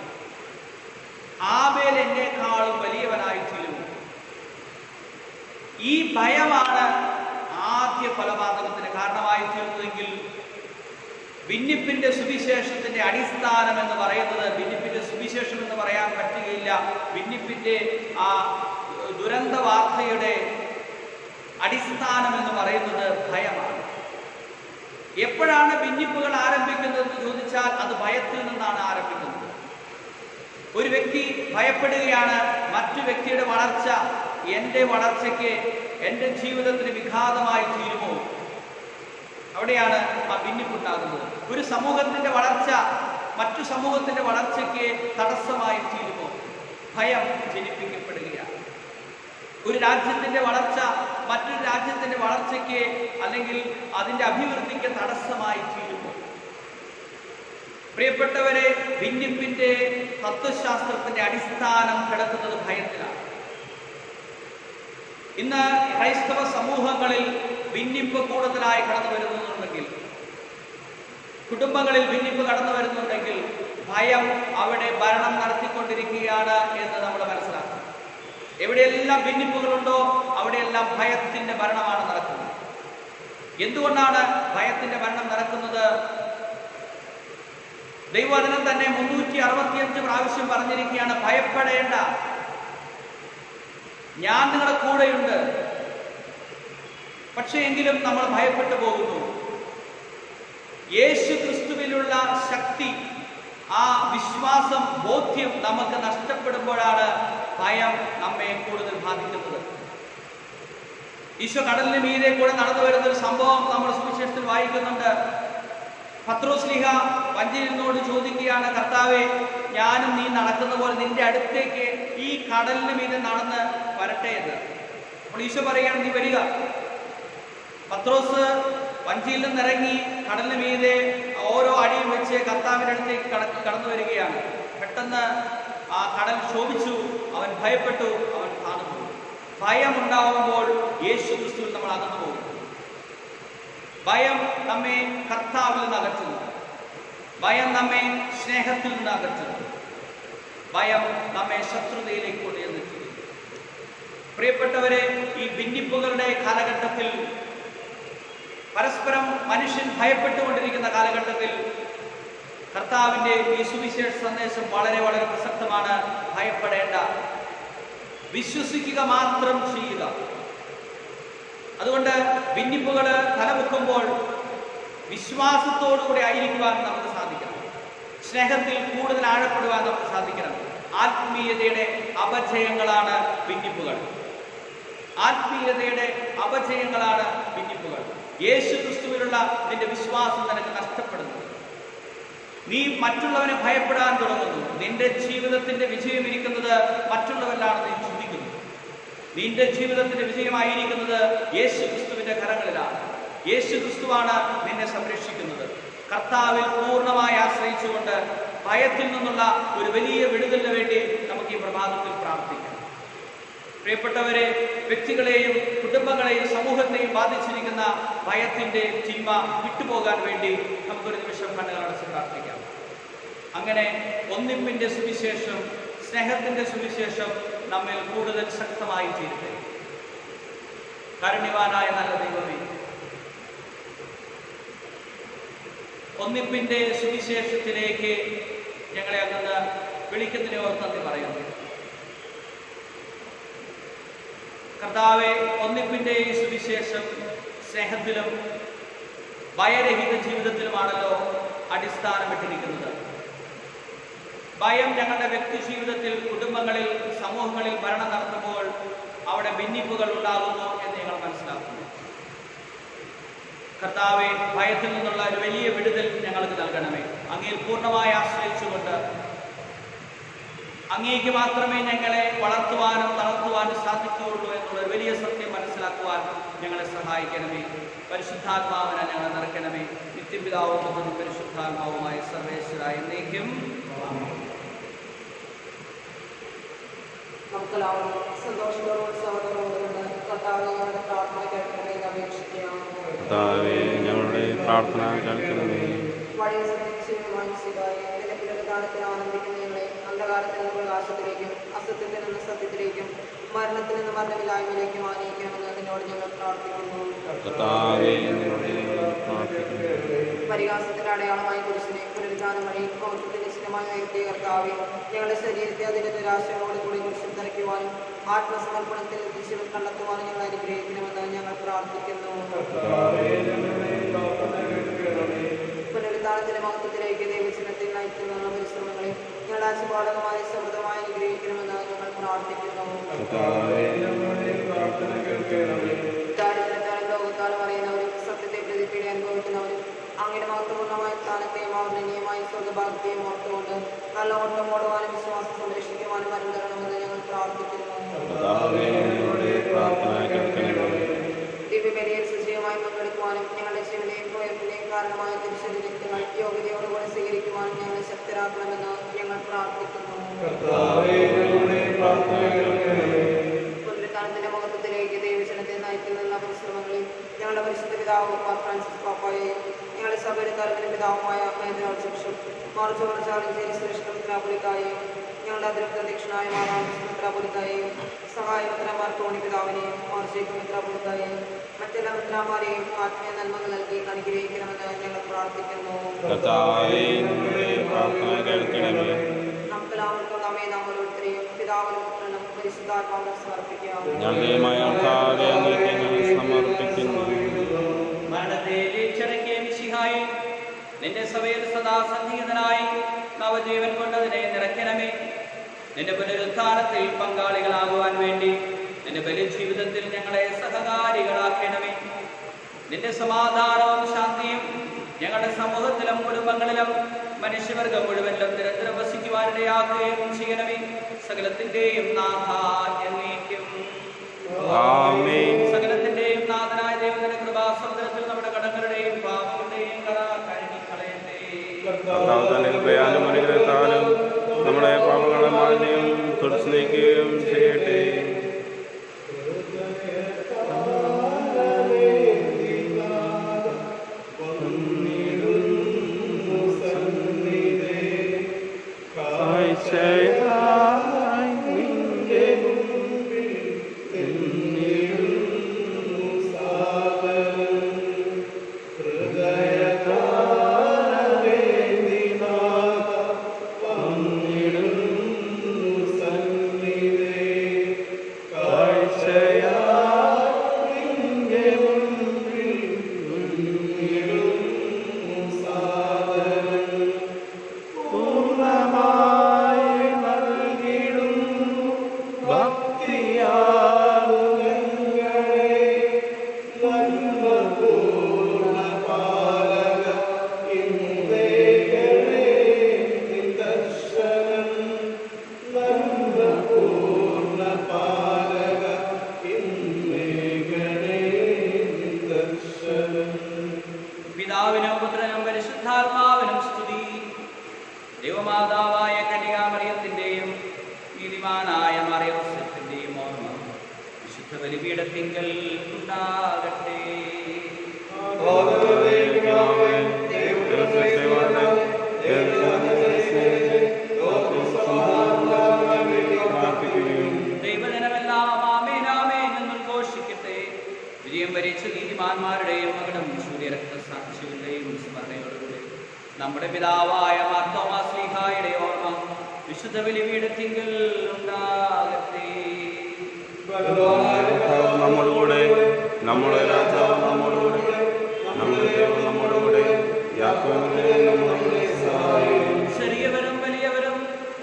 ആബേൽ എന്നെക്കാളും വലിയവനായി തീരുമോ? ഈ ഭയമാണ് ആദ്യ കൊലപാതകത്തിന് കാരണമായി തീർന്നതെങ്കിൽ ഭിന്നിപ്പിന്റെ സുവിശേഷത്തിന്റെ അടിസ്ഥാനം എന്ന് പറയുന്നത്, ഭിന്നിപ്പിന്റെ സുവിശേഷം എന്ന് പറയാൻ പറ്റുകയില്ല, ഭിന്നിപ്പിന്റെ ആ ദുരന്ത വാർത്തയുടെ അടിസ്ഥാനം എന്ന് പറയുന്നത് ഭയമാണ്. എപ്പോഴാണ് ഭിന്നിപ്പുകൾ ആരംഭിക്കുന്നത് എന്ന് ചോദിച്ചാൽ അത് ഭയത്തിൽ നിന്നാണ് ആരംഭിക്കുന്നത്. ഒരു വ്യക്തി ഭയപ്പെടുകയാണ്, മറ്റു വ്യക്തിയുടെ വളർച്ച എൻ്റെ വളർച്ചയ്ക്ക്, എൻ്റെ ജീവിതത്തിന് വിഘാതമായി തീരുമോ? അവിടെയാണ് ആ ഭിന്നിപ്പുണ്ടാകുന്നത്. ഒരു സമൂഹത്തിന്റെ വളർച്ച മറ്റു സമൂഹത്തിന്റെ വളർച്ചയ്ക്ക് തടസ്സമായി തീരുമോ? ഭയം ജനിപ്പിക്കപ്പെടുകയാണ്. ഒരു രാജ്യത്തിന്റെ വളർച്ച മറ്റൊരു രാജ്യത്തിന്റെ വളർച്ചയ്ക്ക് അല്ലെങ്കിൽ അതിൻ്റെ അഭിവൃദ്ധിക്ക് തടസ്സമായി തീരുമോ? പ്രിയപ്പെട്ടവരെ, ഭിന്നിപ്പിന്റെ തത്വശാസ്ത്രത്തിന്റെ അടിസ്ഥാനം കിടക്കുന്നത് ഭയത്തിലാണ്. ഇന്ന് ക്രൈസ്തവ സമൂഹങ്ങളിൽ ഭിന്നിപ്പ് കൂടുതലായി കടന്നു വരുന്നുണ്ടെങ്കിൽ, കുടുംബങ്ങളിൽ ഭിന്നിപ്പ് കടന്നു വരുന്നുണ്ടെങ്കിൽ ഭയം അവിടെ ഭരണം നടത്തിക്കൊണ്ടിരിക്കുകയാണ് എന്ന് നമ്മൾ മനസ്സിലാക്കണം. എവിടെയെല്ലാം ഭിന്നിപ്പുകളുണ്ടോ അവിടെയെല്ലാം ഭയത്തിന്റെ ഭരണമാണ് നടക്കുന്നത്. എന്തുകൊണ്ടാണ് ഭയത്തിന്റെ ഭരണം നടക്കുന്നത്? ദൈവവചനം തന്നെ 365 പ്രാവശ്യം പറഞ്ഞിരിക്കുകയാണ്, ഭയപ്പെടേണ്ട, ഞാൻ നിങ്ങളുടെ കൂടെയുണ്ട്. പക്ഷേ എങ്കിലും നമ്മൾ ഭയപ്പെട്ടു പോകുന്നു. യേശു ക്രിസ്തുവിലുള്ള ശക്തി, ആ വിശ്വാസം, ബോധ്യം നമുക്ക് നഷ്ടപ്പെടുമ്പോഴാണ് ഭയം നമ്മെ കൂടുതൽ ബാധിക്കുന്നത്. ഈശോ കടലിന് മീതെ കൂടെ നടന്നു വരുന്ന ഒരു സംഭവം നമ്മൾ സുവിശേഷത്തിൽ വായിക്കുന്നുണ്ട്. പത്രോസ്ലീഹ വഞ്ചിയിലിനോട് ചോദിക്കുകയാണ്, കർത്താവേ, ഞാനും നീ നടക്കുന്ന പോലെ നിന്റെ അടുത്തേക്ക് ഈ കടലിന് മീതെ നടന്ന് വരട്ടെ എന്ന്. അപ്പോൾ ഈശോ പറയുകയാണ്, നീ വരിക. പത്രോസ് വഞ്ചിയിൽ നിന്നിറങ്ങി കടലിന് മീതെ ഓരോ അടിയും വെച്ച് കർത്താവിൻ്റെ അടുത്തേക്ക് കടന്നു വരികയാണ്. പെട്ടെന്ന് ആ കടൽ ശോഭിച്ചു, അവൻ ഭയപ്പെട്ടു, അവൻ താണു. ഭയമുണ്ടാവുമ്പോൾ യേശു ക്രിസ്തുവിൽ നമ്മൾ അകന്നു പോകും. ഭയം നമ്മെ കർത്താവിൽ നിന്ന് അകറ്റുന്നു. ഭയം നമ്മെ സ്നേഹത്തിൽ നിന്ന് അകറ്റുന്നു. ഭയം നമ്മെ ശത്രുതയിലേക്ക് കൊണ്ടുവന്നിരിക്കുന്നു. പ്രിയപ്പെട്ടവരെ, ഈ ഭിന്നിപ്പുകളുടെ കാലഘട്ടത്തിൽ, പരസ്പരം മനുഷ്യൻ ഭയപ്പെട്ടുകൊണ്ടിരിക്കുന്ന കാലഘട്ടത്തിൽ കർത്താവിൻ്റെ ഈ സുവിശേഷ സന്ദേശം വളരെ വളരെ പ്രസക്തമാണ്. ഭയപ്പെടേണ്ട, വിശ്വസിക്കുക മാത്രം ചെയ്യുക. അതുകൊണ്ട് ഭിന്നിപ്പുകൾ തലമുക്കുമ്പോൾ വിശ്വാസത്തോടുകൂടി ആയിരിക്കുവാൻ നമുക്ക് സാധിക്കണം. സ്നേഹത്തിൽ കൂടുതൽ ആഴപ്പെടുവാൻ നമുക്ക് സാധിക്കണം. ആത്മീയതയുടെ അപജയങ്ങളാണ് ഭിന്നിപ്പുകൾ. ആത്മീയതയുടെ അപജയങ്ങളാണ് ഭിന്നിപ്പുകൾ. യേശു ക്രിസ്തുവിലുള്ള നിന്റെ വിശ്വാസം നിനക്ക് നഷ്ടപ്പെടുന്നു. നീ മറ്റുള്ളവനെ ഭയപ്പെടാൻ തുടങ്ങുന്നു. നിന്റെ ജീവിതത്തിന്റെ വിജയം ഇരിക്കുന്നത് മറ്റുള്ളവരിലാണ് നീ ചിന്തിക്കുന്നു. നിന്റെ ജീവിതത്തിന്റെ വിജയമായിരിക്കുന്നത് യേശു ക്രിസ്തുവിന്റെ കരങ്ങളിലാണ്. യേശു ക്രിസ്തുവാണ് നിന്നെ സംരക്ഷിക്കുന്നത്. കർത്താവിൽ പൂർണ്ണമായി ആശ്രയിച്ചുകൊണ്ട് ഭയത്തിൽ നിന്നുള്ള ഒരു വലിയ വിടുതലിന് വേണ്ടി നമുക്ക് ഈ പ്രഭാതത്തിൽ പ്രാർത്ഥിക്കാം. പ്രിയപ്പെട്ടവരെ, വ്യക്തികളെയും കുടുംബങ്ങളെയും സമൂഹത്തെയും ബാധിച്ചിരിക്കുന്ന ഭയത്തിന്റെ ചിന്മ വിട്ടുപോകാൻ വേണ്ടി നമുക്കൊരു നിമിഷം കണ്ണുകളടച്ച് പ്രാർത്ഥിക്കാം. അങ്ങനെ ഒന്നിപ്പിന്റെ സുവിശേഷം, സ്നേഹത്തിന്റെ സുവിശേഷം നമ്മിൽ കൂടുതൽ ശക്തമായി തീരട്ടെ. കാരുണ്യവാനായ നല്ല ദൈവമേ, ഒന്നിപ്പിന്റെ സുവിശേഷത്തിലേക്ക് ഞങ്ങളെ അങ്ങ് വിളിക്കുന്നതിനെ ഓർത്ത് നന്ദി പറയുന്നു. കർത്താവെ, ഒന്നിപ്പിന്റെ ഈ സുവിശേഷം സ്നേഹത്തിലും ഭയരഹിത ജീവിതത്തിലുമാണല്ലോ അടിസ്ഥാനമിട്ടിരിക്കുന്നത്. ഭയം ഞങ്ങളുടെ വ്യക്തി ജീവിതത്തിൽ, കുടുംബങ്ങളിൽ, സമൂഹങ്ങളിൽ ഭരണം നടത്തുമ്പോൾ അവിടെ ഭിന്നിപ്പുകൾ ഉണ്ടാകുന്നു എന്ന് ഞങ്ങൾ മനസ്സിലാക്കുന്നു. കർത്താവെ, ഭയത്തിൽ നിന്നുള്ള ഒരു വലിയ വിടുതൽ ഞങ്ങൾക്ക് നൽകണമേ. അങ്ങയിൽ പൂർണ്ണമായി ആശ്രയിച്ചുകൊണ്ട് അങ്ങേക്ക് മാത്രമേ ഞങ്ങളെ വളർത്തുവാനും തളർത്തുവാനും സാധിക്കുകയുള്ളൂ എന്നുള്ള ഒരു വലിയ സത്യം മനസ്സിലാക്കുവാൻ ഞങ്ങളെ സഹായിക്കണമേ. പരിശുദ്ധാത്മാവിനെ ഞങ്ങളെ നിറയ്ക്കണമേ. നിത്യപിതാവും പരിശുദ്ധാത്മാവുമായ സർവേശ്വരായ എന്നേക്കും നമുക്കെല്ലാവരും സന്തോഷത്തോടും ഉത്സവത്തോടുകൊണ്ട് കർത്താവിനെ പ്രാർത്ഥന കേൾക്കണമേ എന്ന് അപേക്ഷിക്കാം. ഞങ്ങളുടെ പ്രാർത്ഥന കേൾക്കണമേ. വഴിയെ മനസ്സിലായി ഇതിന്റെ പുനരുദ്ധാനത്തിൽ ആനന്ദിക്കുന്നതിനെ അന്ധകാരത്തിൽ നിന്ന് പ്രകാശത്തിലേക്കും അസത്യത്തിൽ നിന്ന് സത്യത്തിലേക്കും മരണത്തിൽ നിന്ന് മരണമില്ലായ്മയിലേക്കും ആനയിക്കണമെന്ന് നിന്നോട് ഞങ്ങൾ പ്രാർത്ഥിക്കുന്നു. പരിഹാസത്തിന്റെ അടയാളമായി കുരിശിനെ പുനരുദ്ധാനം വഴി പൗത്രത്തിന്റെ നിശ്ചിതമായി ഉയർത്തിയ കർത്താവെ, ഞങ്ങളുടെ ശരീരത്തെ അതിന്റെ നിരാശയോട് കൂടി കുരിശിൽ തറയ്ക്കുവാനും ആത്മസമർപ്പണത്തിൽ ദിശകൾ കണ്ടെത്തുവാനും ഞങ്ങൾ അനുഗ്രഹിക്കണമെന്ന് ഞങ്ങൾ പ്രാർത്ഥിക്കുന്നു. പുനരുദ്ധാനത്തിന്റെ മഹത്വത്തിലേക്ക് ദൈവജനത്തിൽ നയിക്കുന്ന പരിശ്രമങ്ങളെ ഞങ്ങളുടെ ആശീർവാദകമായി സമൃദ്ധമായി അനുഗ്രഹിക്കണമെന്ന് ഞങ്ങൾ പ്രാർത്ഥിക്കുന്നു. ദാരിദ്ര്യത്താലും ലോകത്താലും അറിയുന്നവരും സത്യത്തെ പ്രതിപീഡ അനുഭവിക്കുന്നവരും അങ്ങനെ മഹത്വപൂർണ്ണമായ സ്ഥാനത്തെയും അവർണ്ണനീയമായ സ്വർഗഭാഗത്തെയും ഓർത്തുകൊണ്ട് നല്ല ഓട്ടം ഓടുവാനും വിശ്വാസം സംരക്ഷിക്കുവാനും വരം തരണമെന്ന് ഞങ്ങൾ പ്രാർത്ഥിക്കുന്നു. ദിവ്യബലിയിൽ സജീവമായി പങ്കെടുക്കുവാനും ഞങ്ങളുടെ ജീവനെയും ഉയർപ്പിനെയും കാരണമായ തിരിച്ചറിഞ്ഞങ്ങൾ യോഗ്യതയോടുകൂടി സ്വീകരിക്കുവാനും ഞങ്ങളെ ശക്തരാക്കണമെന്ന് ഞങ്ങൾ പ്രാർത്ഥിക്കുന്നു. പുനരുദ്ധാനത്തിന്റെ മഹത്വത്തിലേക്ക് ദൈവജനത്തെ നയിക്കുന്ന പരിശ്രമങ്ങളിൽ ഞങ്ങളുടെ പരിശുദ്ധ പിതാവ് ഫ്രാൻസിസ് പാപ്പായെയും ഞങ്ങളുടെ സഭയുടെ തലവന പിതാവുമായ മാർ ജോർജ് ആലഞ്ചേരി ശ്രേഷ്ഠ മെത്രാപ്പൊലീത്തായെയും ഞങ്ങളുടെ അതിർത്തി അധ്യക്ഷനായ മാറാമസ് മെത്രാപ്പൊലീത്തായെയും സഹായ മെത്രാമാർ തോണി പിതാവിനെയും മാർ ജേക്കബ് മെത്രാപ്പൊലീത്തായെയും മറ്റെല്ലാ മെത്രാമാരെയും ആത്മീയ നന്മകൾ നൽകി അനുഗ്രഹിക്കണമെന്ന് ഞങ്ങൾ പ്രാർത്ഥിക്കുന്നു. നമുക്കെല്ലാവർക്കും നമ്മെ നാം ഓരോരുത്തരെയും പിതാവിനും പുത്രനും പരിശുദ്ധാത്മാവിനും സമർപ്പിക്കാം. മരണത്തെ ലക്ഷ്യടക്കിയ മിശിഹായി നിന്റെ സഭയിൽ സദാ സന്നിഹിതനായി നവജീവൻ കൊണ്ടതിനെ നിറയ്ക്കണമേ. നിന്റെ പുനരുദ്ധാനത്തിൽ പങ്കാളികളാകുവാൻ വേണ്ടി നിന്റെ ബലി ജീവിതത്തിൽ ഞങ്ങളെ സഹകാരികളാക്കണമേ. നിന്റെ സമാധാനവും ശാന്തിയും ഞങ്ങളുടെ സമൂഹത്തിലും കുടുംബങ്ങളിലും മനുഷ്യവർഗം മുഴുവനിലും നിരന്തരം വസിക്കുവാനിടയാക്കുകയും ചെയ്യണമേ. സകലത്തിന്റെയും നാഥ എന്നേക്കും സകലത്തിന്റെയും നാഥനായ ദൈവത്തിന്റെ കൃപാസമുദ്രത്തിൽ നമ്മുടെ കടങ്ങളുടെയും പാപങ്ങളുടെയും കട കഴുകിക്കളയട്ടെ. അനുഗ്രഹത്താലും നമ്മുടെ പാപങ്ങളെ മാലിന്യം തുടച്ചു നീക്കുകയും ചെയ്യട്ടെ. ഹൃദയ ദൈവമാതാവായ കന്യകാമറിയത്തിൻ്റെയും നീതിമാനായ മറിയോസെഫിൻ്റെയും ഓർമ്മ വിശുദ്ധ ബലിപീഠത്തിങ്കൽ ഉണ്ടാകട്ടെ. ദൈവജനമെല്ലാം ആമേൻ ആമേൻ എന്ന് ഘോഷിക്കട്ടെ. വിജയം വരിച്ച നീതിമാന്മാരുടെയും മകനും സൂര്യരക്തസാക്ഷികളുടെയും സ്മരണയോടുകൂടി നമ്മുടെ പിതാവായ മാർത്തോമാ ശ്ലീഹായുടെ ഓർമ്മ വിശുദ്ധ ബലിപീഠത്തിങ്കൽ ഉണ്ടാകട്ടെ. നമ്മോടുകൂടെ നമ്മുടെ രാജാവ് നമ്മോടുകൂടെ നമ്മുടെ ദൈവം നമ്മോടുകൂടെ ചെറിയവരും വലിയവരും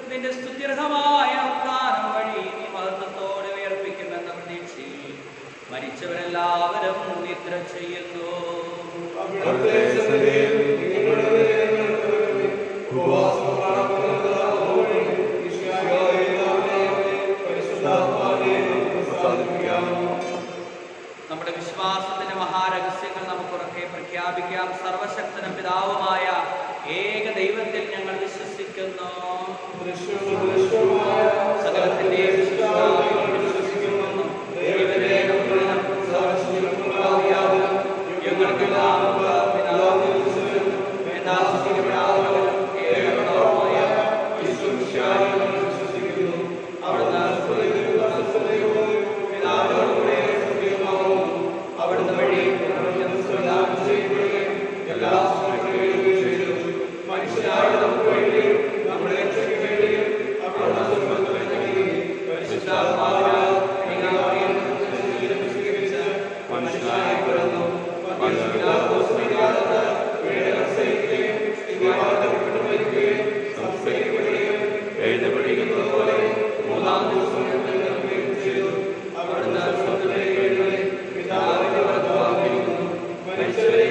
നിന്റെ സ്തുത്യർഹമായ ഉദ്ധാനം വഴി നീ മഹത്വത്തോടെ ഉയർപ്പിക്കുമെന്ന പ്രതീക്ഷയിൽ മരിച്ചവരെല്ലാവരും നിദ്ര ചെയ്യുന്നു. നമ്മുടെ വിശ്വാസത്തിന്റെ മഹാരഹസ്യങ്ങൾ നമുക്കുറക്കെ പ്രഖ്യാപിക്കാം. സർവശക്തനും പിതാവുമായ ഏക ദൈവത്തിൽ ഞങ്ങൾ വിശ്വസിക്കുന്നു. സകലത്തിന്റെയും അവിടുന്ന് വഴി മനുഷ്യരായ നമുക്ക് വേണ്ടി നമ്മുടെ രക്ഷയ്ക്ക് വേണ്ടി മനുഷ്യനായി പിറന്നു. എഴുതപ്പെട്ടിരിക്കുന്നത് പോലെ മൂന്നാം ദിവസം ചെയ്തു. അവിടുന്ന് പിതാവിന്റെ വലത്തുഭാഗത്തിരിക്കുന്നു. മനുഷ്യരെ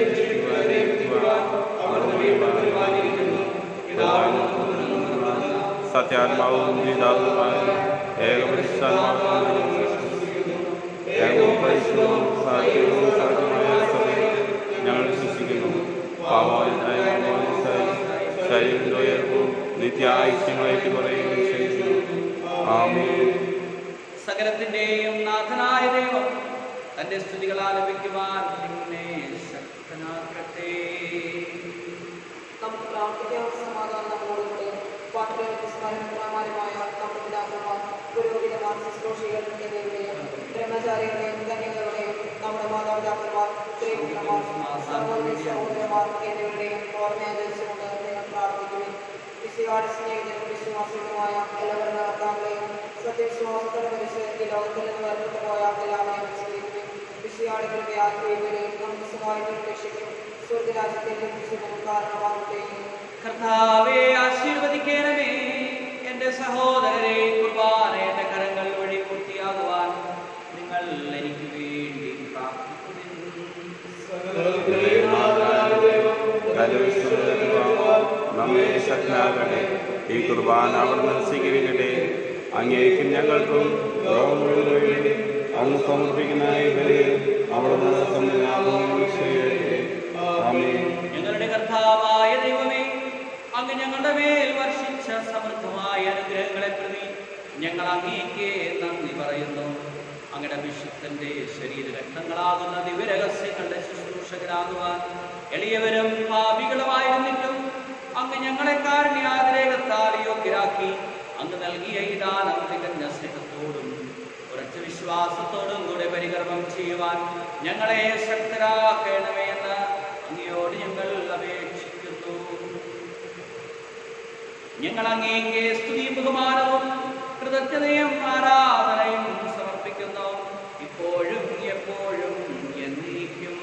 സത്യാത്മാവും ജീവിതാത്മാവുമായ ഏകപരിശുദ്ധാത്മാവും സാധ്യമായ സഭയിൽ ഞങ്ങൾ വിശ്വസിക്കുന്നു. ശരീരത്തിന്റെ ഉയർവും നിത്യായുഷ്യങ്ങളായിട്ട് പറയുകയും ചെയ്യുന്നു. ആമേൻ. സകലത്തിന്റെയും നാഥനായ ദൈവം തന്റെ സ്തുതികൾ ആലപിക്കുവാൻ നിന്നെ ശക്തനാക്കട്ടെ. നമുക്ക് പ്രാർത്ഥിക്കാം. സമാധാനം നമ്മോടുകൂടെ. പാട്ടുകൾക്ക് സ്മരണമാരുമായ നമ്മുടെ പിതാക്കന്മാർ, പുരോഹിതന്മാർ, ശുശ്രൂഷികൾ എന്നിവരുടെയും ബ്രഹ്മചാരികളുടെയും കന്യകളുടെയും നമ്മുടെ മാതാപിതാക്കന്മാർ, സ്ത്രീപുത്രന്മാർ, സഹോദരി സഹോദരന്മാർ എന്നിവരുടെയും ഓർമ്മയാചരിച്ചുകൊണ്ട് നിങ്ങൾ പ്രാർത്ഥിക്കുന്നു. വിശ്വാസ സ്നേഹിതരും വിശ്വാസികളുമായ എല്ലാവരുടെ കർത്താക്കളെയും സത്യവിശ്വാസത്തോടെ മരിച്ച് ഈ ലോകത്തിൽ നിന്ന് വേർപെട്ടു പോയ എല്ലാവരെയും സ്വീകരിക്കും. വിശ്വാസികളുടെ ആത്മീയതയും അംശമായിട്ട് രക്ഷിക്കും. സ്വർഗരാജ്യത്തിന്റെ വിശുദ്ധനും കാരണമാകട്ടെ. കർത്താവേ, ആശീർവദിക്കണമേ. എൻ്റെ സഹോദരരെ, കുർബാനയുടെ കരങ്ങൾ വഴി പൂർത്തിയാകുവാൻ നിങ്ങൾ എനിക്ക് വേണ്ടി നമ്മെ ശക്തനാകട്ടെ. ഈ കുർബാന അവിടുന്ന് സ്വീകരിക്കട്ടെ. അങ്ങേക്കും ഞങ്ങൾക്കും അങ്ങ് സമർപ്പിക്കുന്ന അവിടുന്ന് ഞങ്ങളുടെ കർത്താവായ ദൈവമേ, അങ്ങ് ഞങ്ങളുടെ മേൽ വർഷിച്ച സമൃദ്ധമായ അനുഗ്രഹങ്ങളെ പ്രതി ഞങ്ങൾ അങ്ങേക്ക് നന്ദി പറയുന്നു. അങ്ങയുടെ വിശുദ്ധന്റെ ശരീരരക്തങ്ങളാകുന്ന ദിവ്യരഹസ്യങ്ങളുടെ ശുശ്രൂഷകരാകുവാൻ എളിയവരും പാപികളുമായിരുന്നിട്ടും അങ്ങ് ഞങ്ങളെ കാരുണ്യാതിരേകത്താൽ യോഗ്യരാക്കി. അങ്ങ് നൽകിയ ഈ ദാനം തികഞ്ഞ സ്നേഹത്തോടും ഉറച്ച വിശ്വാസത്തോടും കൂടെ പരികർമ്മം ചെയ്യുവാൻ ഞങ്ങളെ ശക്തരാക്കണമേ എന്ന് അങ്ങയോട് ഞങ്ങൾ അപേക്ഷിക്കുന്നു. ഞങ്ങൾ അങ്ങേക്ക് സ്തുതിയും ബഹുമാനവും കൃതജ്ഞതയും ആരാധനയും സമർപ്പിക്കുന്നു, ഇപ്പോഴും എപ്പോഴും എന്നേക്കും.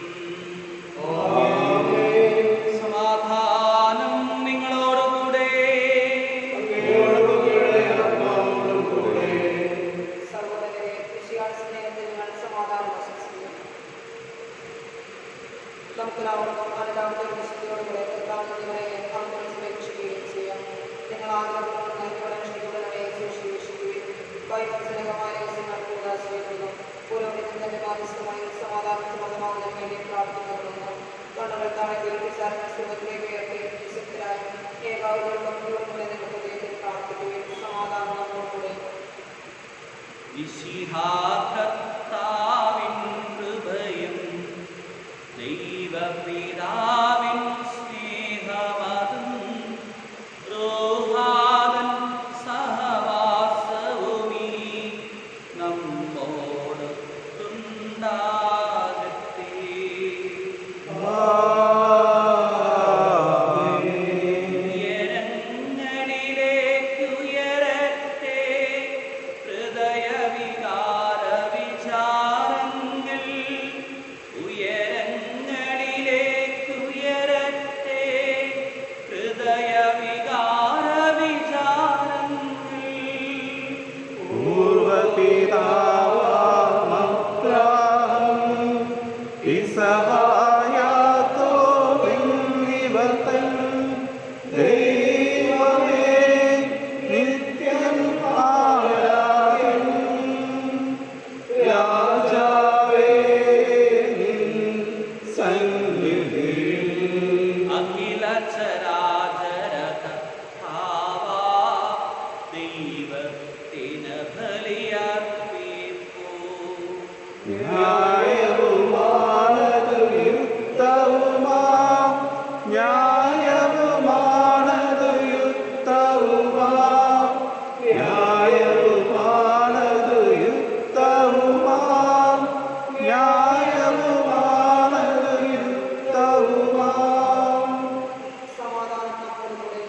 സമാധാനം നിങ്ങളോടുകൂടെ. സഹോദരരെ, സ്നേഹത്തിൽ നിങ്ങൾ സമാധാനം ആശംസിക്കുന്നു. നമുക്കെല്ലാവർക്കും അനുതാപത്തോടും വിശുദ്ധിയോടുകൂടെ കർത്താവിനെ അപേക്ഷിക്കുകയും ചെയ്യാം. നിങ്ങൾ ആഗ്രഹപൂർവ്വം സൂക്ഷിക്കുകയും വൈവത്സരകമായ ദിവസങ്ങൾ കൂടാശിക്കുന്നു. പുരോഹിതൻ തന്റെ ബാധ്യസ്ഥമായി സമാധാനം സമൃദ്ധമാകുന്നതിന് വേണ്ടി പ്രാർത്ഥിക്കപ്പെടുന്നു. കണ്ണുകൾ താഴെ സുഖത്തിലേക്ക് ഉയർത്തി വിശുദ്ധരായി ഏകാഗ്രതയോടുകൂടെ നിൽക്കുകയും പ്രാർത്ഥിക്കുകയും സമാധാനം നമ്മോടുകൂടെ. വിശിഹാകർത്താവിൻ കൃപയും ദൈവപിതാവിൻ സ്നേഹമതും റൂഹാദൻ സഹവാസവുമീ നമ്മോടൊത്തുണ്ടാകട്ടെ. ഉയരങ്ങളിലേക്കുയരട്ടെ ഹൃദയവികാര വിചാരങ്ങൾ. ഉയരങ്ങളിലേക്കുയരട്ടെ ഹൃദയവികാര വിചാരങ്ങൾ. അഖില ചരാചരകർത്താവാ ദൈവത്തിന് ബലിയർപ്പിപ്പൂ. സമാധാനം നമ്മോടുകൂടെ.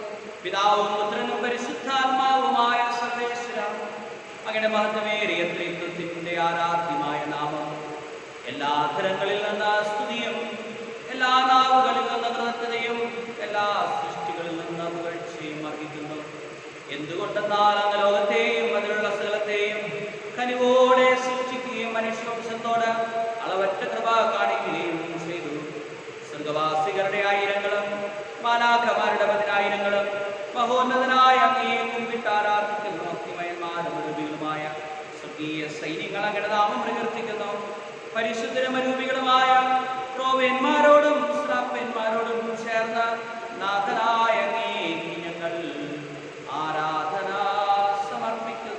പിതാവും പുത്രനും പരിശുദ്ധാത്മാവുമായ സർവേശ്വര, അങ്ങയുടെ മഹത്വമേറിയ ത്രിത്വത്തിന്റെ ആരാധ്യമായ നാമം എല്ലാ അധരങ്ങളിൽ നിന്ന് സ്തുതിയും എല്ലാ നാവുകളിൽ നിന്ന് കൃതജ്ഞതയും എല്ലാ സൃഷ്ടികളിൽ നിന്ന് പുകഴ്ചയും അർഹിക്കുന്നു. എന്തുകൊണ്ടെന്നാൽ അങ്ങ് ലോകത്തെയും അതിലുള്ള സ്ഥലത്തെയും കനിവോടെ സൃഷ്ടിക്കുകയും മനുഷ്യവംശത്തോട് അളവറ്റ കൃപ കാണിക്കുകയും ചെയ്തു. സ്വർഗവാസികളുടെ ആയിരങ്ങളും മാലാഖമാരുടെ പതിനായിരങ്ങളും മഹോന്നതനായ അങ്ങയെ കുമ്പിട്ട് ആരാധിക്കുന്നു. അഗ്നിമയന്മാരും രൂപികളുമായ സ്വർഗീയ സൈന്യങ്ങൾ അങ്ങയുടെ നാമം പ്രകീർത്തിക്കുന്നു. പരിശുദ്ധരമരൂപികളുമായ ക്രോവേന്മാരോടും ശ്രാപ്പന്മാരോടും ചേർന്ന് നാഥനായ അങ്ങേക്ക് ഞങ്ങൾ ആരാധന സമർപ്പിക്കുന്നു.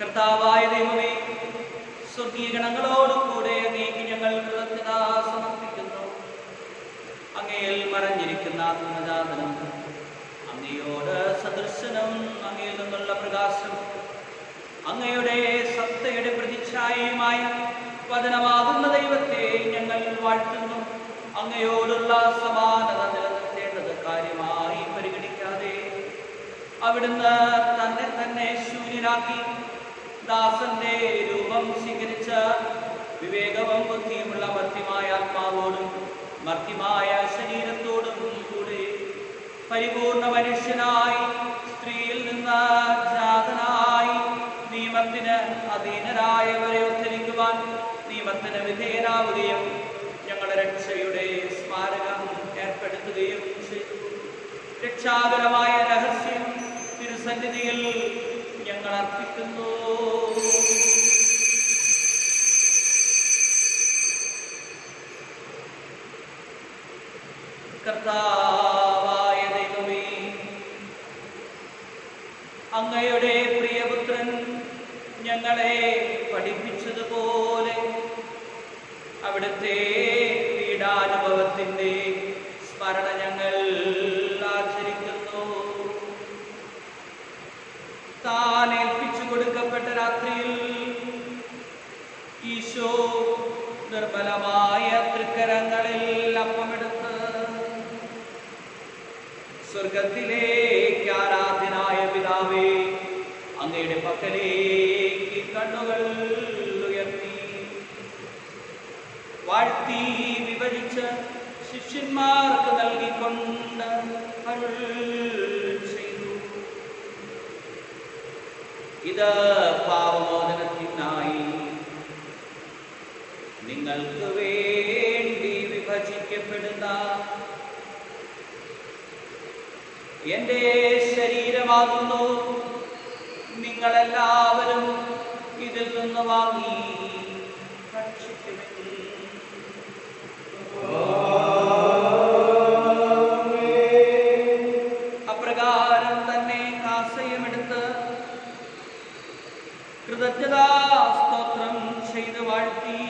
കർത്താവായ ദൈവമേ, സ്വർഗീയ ഗണങ്ങളോടുകൂടെ അങ്ങേക്ക് ഞങ്ങൾ കൃതജ്ഞത സമർപ്പിക്കുന്നു. അങ്ങയിൽ മറഞ്ഞിരിക്കുന്ന ആത്മജാതനം, അങ്ങയോട് സദൃശനം, അങ്ങയിൽ നിന്നുള്ള പ്രകാശം, അങ്ങയുടെ സത്തയുടെ പ്രതിച്ഛായയുമായ വചനമാകുന്ന ദൈവത്തെ ഞങ്ങൾ വാഴ്ത്തുന്നു. അങ്ങയോടുള്ള സമാനത നിലനിർത്തേണ്ടത് കാര്യമായി പരിഗണിക്കാതെ അവിടുന്ന് തന്നെ തന്നെ ശൂന്യനാക്കി ദാസന്റെ രൂപം സ്വീകരിച്ച വിവേകവും ബുദ്ധിയുമുള്ള മർത്യമായ ആത്മാവോടും മർത്യമായ ശരീരത്തോടും കൂടെ പരിപൂർണ മനുഷ്യനായി സ്ത്രീയിൽ നിന്ന് ജാതനായി നിയമത്തിന് അധീനരായവരെ ഉദ്ധരിക്കുവാൻ നിയമത്തിന് വിധേയനാവുകയും ഞങ്ങളുടെ രക്ഷയുടെ സ്മാരകം ഏർപ്പെടുത്തുകയും ചെയ്തു. രക്ഷാകരമായ രഹസ്യം തിരുസന്നിധിയിൽ ഞങ്ങൾ അർപ്പിക്കുന്നു. കർത്താവായ ദൈവമേ, അങ്ങയുടെ പ്രിയപുത്രൻ ഞങ്ങളെ പഠിപ്പിച്ചതുപോലെ അവിടുത്തെ പീഡാനുഭവത്തിന്റെ സ്മരണ ഞങ്ങൾ ആചരിക്കുന്നു. താൻ ഏൽപ്പിച്ചു കൊടുക്കപ്പെട്ട രാത്രിയിൽ ഈശോ നിർമ്മലമായ തൃക്കരങ്ങൾ സ്വർഗത്തിലേക്ക് ആരാധനായ പിതാവേ, അങ്ങയുടെ പക്കലേക്ക് കണ്ണുകൾ ഉയർത്തി വാഴ്ത്തി വിഭജിച്ച് ശിഷ്യന്മാർക്ക് നൽകിക്കൊണ്ട് അരുൾ ചെയ്തു. ഇത് പാപമോചനത്തിനായി നിങ്ങൾക്ക് വേണ്ടി വിഭജിക്കപ്പെടുന്ന എന്റെ ശരീരമാകുന്നു. നിങ്ങളെല്ലാവരും ഇതിൽ നിന്ന് വാങ്ങി ഭക്ഷിക്കുമെന്ന്. അപ്രകാരം തന്നെ കാസയുമെടുത്ത് കൃതജ്ഞതാ സ്തോത്രം ചെയ്ത് വാഴ്ത്തി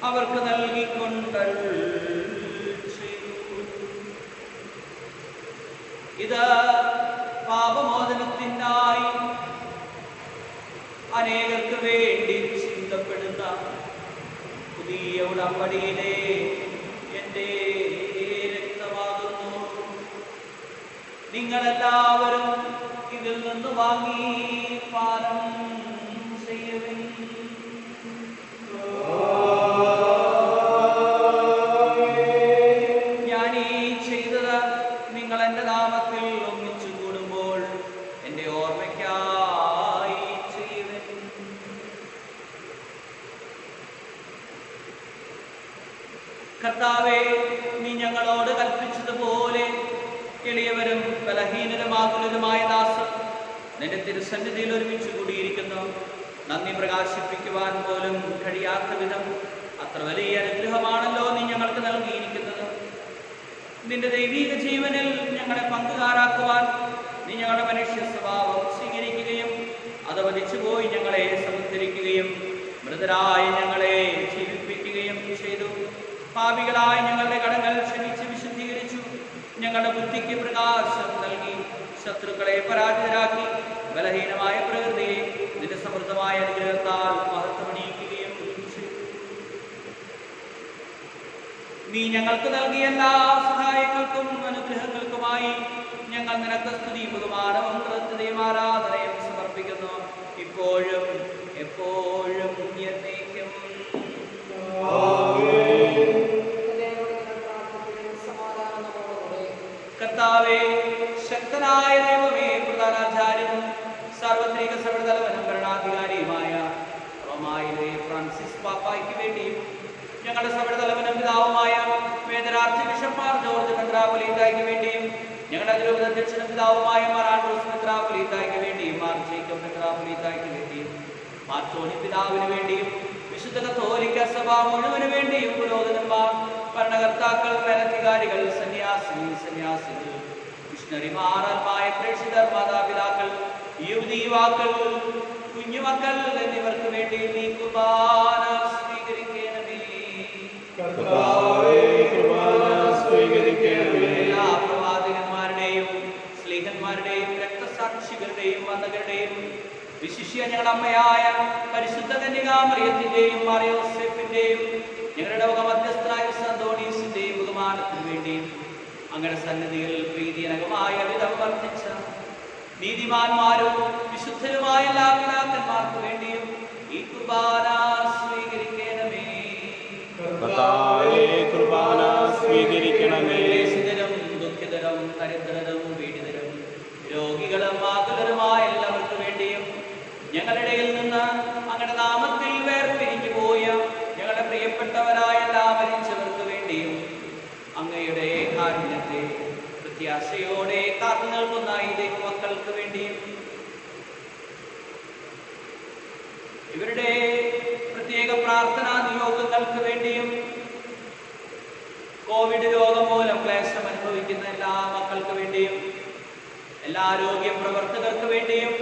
അവർക്ക് നൽകിക്കൊണ്ട് ചെയ്തു. ഇത് പാപമോചനത്തിനായി അനേകർക്ക് വേണ്ടി ചിന്തപ്പെടുന്ന പുതിയ ഉടമ്പടിയിലെ എൻ്റെ രക്തമാകുന്നു. നിങ്ങളെല്ലാവരും ഇതിൽ നിന്ന് വാങ്ങി പാനം ചെയ്യുവിൻ. ഞാൻ ഈ ചെയ്തത് നിങ്ങൾ എൻ്റെ നാമത്തിൽ ഒന്നിച്ചു കൂടുമ്പോൾ എൻ്റെ ഓർമ്മയ്ക്കായി ചെയ്യുവിൻ. കർത്താവേ, നീ ഞങ്ങളോട് കൽപ്പിച്ചതുപോലെ എളിയവരും ബലഹീനരുമാകുലരുമായ ദാസർ നിന്റെ തിരുസന്നിധിയിൽ ഒരുമിച്ച് കൂടിയിരിക്കുന്നു. നന്ദി പ്രകാശിപ്പിക്കുവാൻ പോലും കഴിയാത്ത വിധം അത്ര വലിയ അനുഗ്രഹമാണല്ലോ നീ ഞങ്ങൾക്ക് നൽകിയിരിക്കുന്നത്. നിന്റെ ദൈവീക ജീവനിൽ ഞങ്ങളെ പങ്കുകാരാക്കുവാൻ നീ ഞങ്ങളുടെ മനുഷ്യ സ്വഭാവം സ്വീകരിക്കുകയും അത് വധിച്ചുപോയി ഞങ്ങളെ സമുദ്ധരിക്കുകയും മൃതരായ ഞങ്ങളെ ജീവിപ്പിക്കുകയും ചെയ്തു. പാപികളായ ഞങ്ങളുടെ കടങ്ങൾ ക്ഷമിച്ച് വിശുദ്ധീകരിച്ചു. ഞങ്ങളുടെ ബുദ്ധിക്ക് പ്രകാശം നൽകി ശത്രുക്കളെ പരാജിതരാക്കി ബലഹീനമായ പ്രകൃതിയെ നിന്റെ സമൃദ്ധമായ അനുഗ്രഹത്താൽ മഹത്വമണിയിക്കുകയും ചെയ്തു. നീ ഞങ്ങൾക്ക് നൽകിയ എല്ലാ സഹായങ്ങൾക്കും അനുഗ്രഹങ്ങൾക്കുമായി ഞങ്ങൾ നിനക്ക് സ്തുതി ബഹുമാനവും കൃതജ്ഞതയും ആരാധനയും സമർപ്പിക്കുന്നു, ഇപ്പോഴും എപ്പോഴും എന്നേക്കും. കർത്താവേ, ശക്തനായ ദൈവമേ, പ്രധാനാചാര്യനും സാർവത്രിക സഭതലവനും ഭരണാധികാരിയുമായ റോമായിലെ ഫ്രാൻസിസ് പാപ്പായ്ക്ക് വേണ്ടിയും ഞങ്ങളുടെ സഭതലവനും പിതാവുമായ വേദരാർച്ച് ബിഷപ്പ് ജോർജ് മെത്രാപ്പൊലീത്തായ്ക്ക് വേണ്ടിയും ഞങ്ങളുടെ അതിരൂപത അധ്യക്ഷനും പിതാവുമായ മാർ ആൻഡ്രൂസ് മെത്രാപ്പൊലീത്തായ്ക്ക് വേണ്ടിയും മാർ ജേക്കബ് മെത്രാപ്പൊലീത്തായ്ക്ക് വേണ്ടിയും മാർ ടോണി പിതാവിന് വേണ്ടിയും വിശുദ്ധ കത്തോലിക്ക സഭ മുഴുവന് വേണ്ടിയും പുരോഹിതന്മാർ, ഭരണകർത്താക്കൾ, മേലധികാരികൾ, സന്യാസികൾ, മിഷണറിമാർ, ആത്മായ പ്രേക്ഷിതർ, മാതാപിതാക്കൾ, യുവതീവാക്കൾ, കുഞ്ഞുമക്കൾ എന്നിവർക്ക് വേണ്ടി നീ കുർബാന സ്വീകരിക്കണമേ. എല്ലാ പ്രവാചകന്മാരുടെയും സ്ലീഹന്മാരുടെയും രക്തസാക്ഷികളുടെയും വന്ദകരുടെയും വിശിഷ്യ ഞങ്ങളുടെ അമ്മയായ പരിശുദ്ധ കന്യകാമറിയത്തിന്റെയും മാർ യോസേഫിന്റെയും ഞങ്ങളുടെ മധ്യസ്ഥനായ സന്തോണീസിന്റെയും ബഹുമാനത്തിനു വേണ്ടിയും അങ്ങനെ സന്നിധിയിൽ പ്രീതിജനകമായ വിധം വർദ്ധിച്ച നീതിമാന്മാരും വിശുദ്ധരുമായ എല്ലാ പിതാക്കന്മാർക്ക് വേണ്ടിയും ഈ കുർബാന സ്വീകരിക്കണമേ. ക്ലേശിതരും ദുഃഖിതരും ദരിദ്രരും പീഡിതരും രോഗികളും ആകുലരുമായ എല്ലാവർക്കു വേണ്ടിയും ഞങ്ങളുടെ ഇടയിൽ നിന്ന് അങ്ങയുടെ നാമത്തിൽ വേർപിരിഞ്ഞു പോയ ഞങ്ങളുടെ പ്രിയപ്പെട്ടവരായ എല്ലാ മരിച്ചവർക്ക് വേണ്ടിയും അങ്ങയുടെ കാരുണ്യത്തെ പ്രത്യാശയോടെ കാത്തു നിൽക്കുന്ന ഈ ദൈവമക്കൾക്ക് വേണ്ടിയും ഇവരുടെ പ്രത്യേക പ്രാർത്ഥനാ നിയോഗങ്ങൾക്ക് വേണ്ടിയും കോവിഡ് രോഗം മൂലം ക്ലേശം അനുഭവിക്കുന്ന എല്ലാ മക്കൾക്ക് വേണ്ടിയും എല്ലാ ആരോഗ്യ പ്രവർത്തകർക്ക് വേണ്ടിയും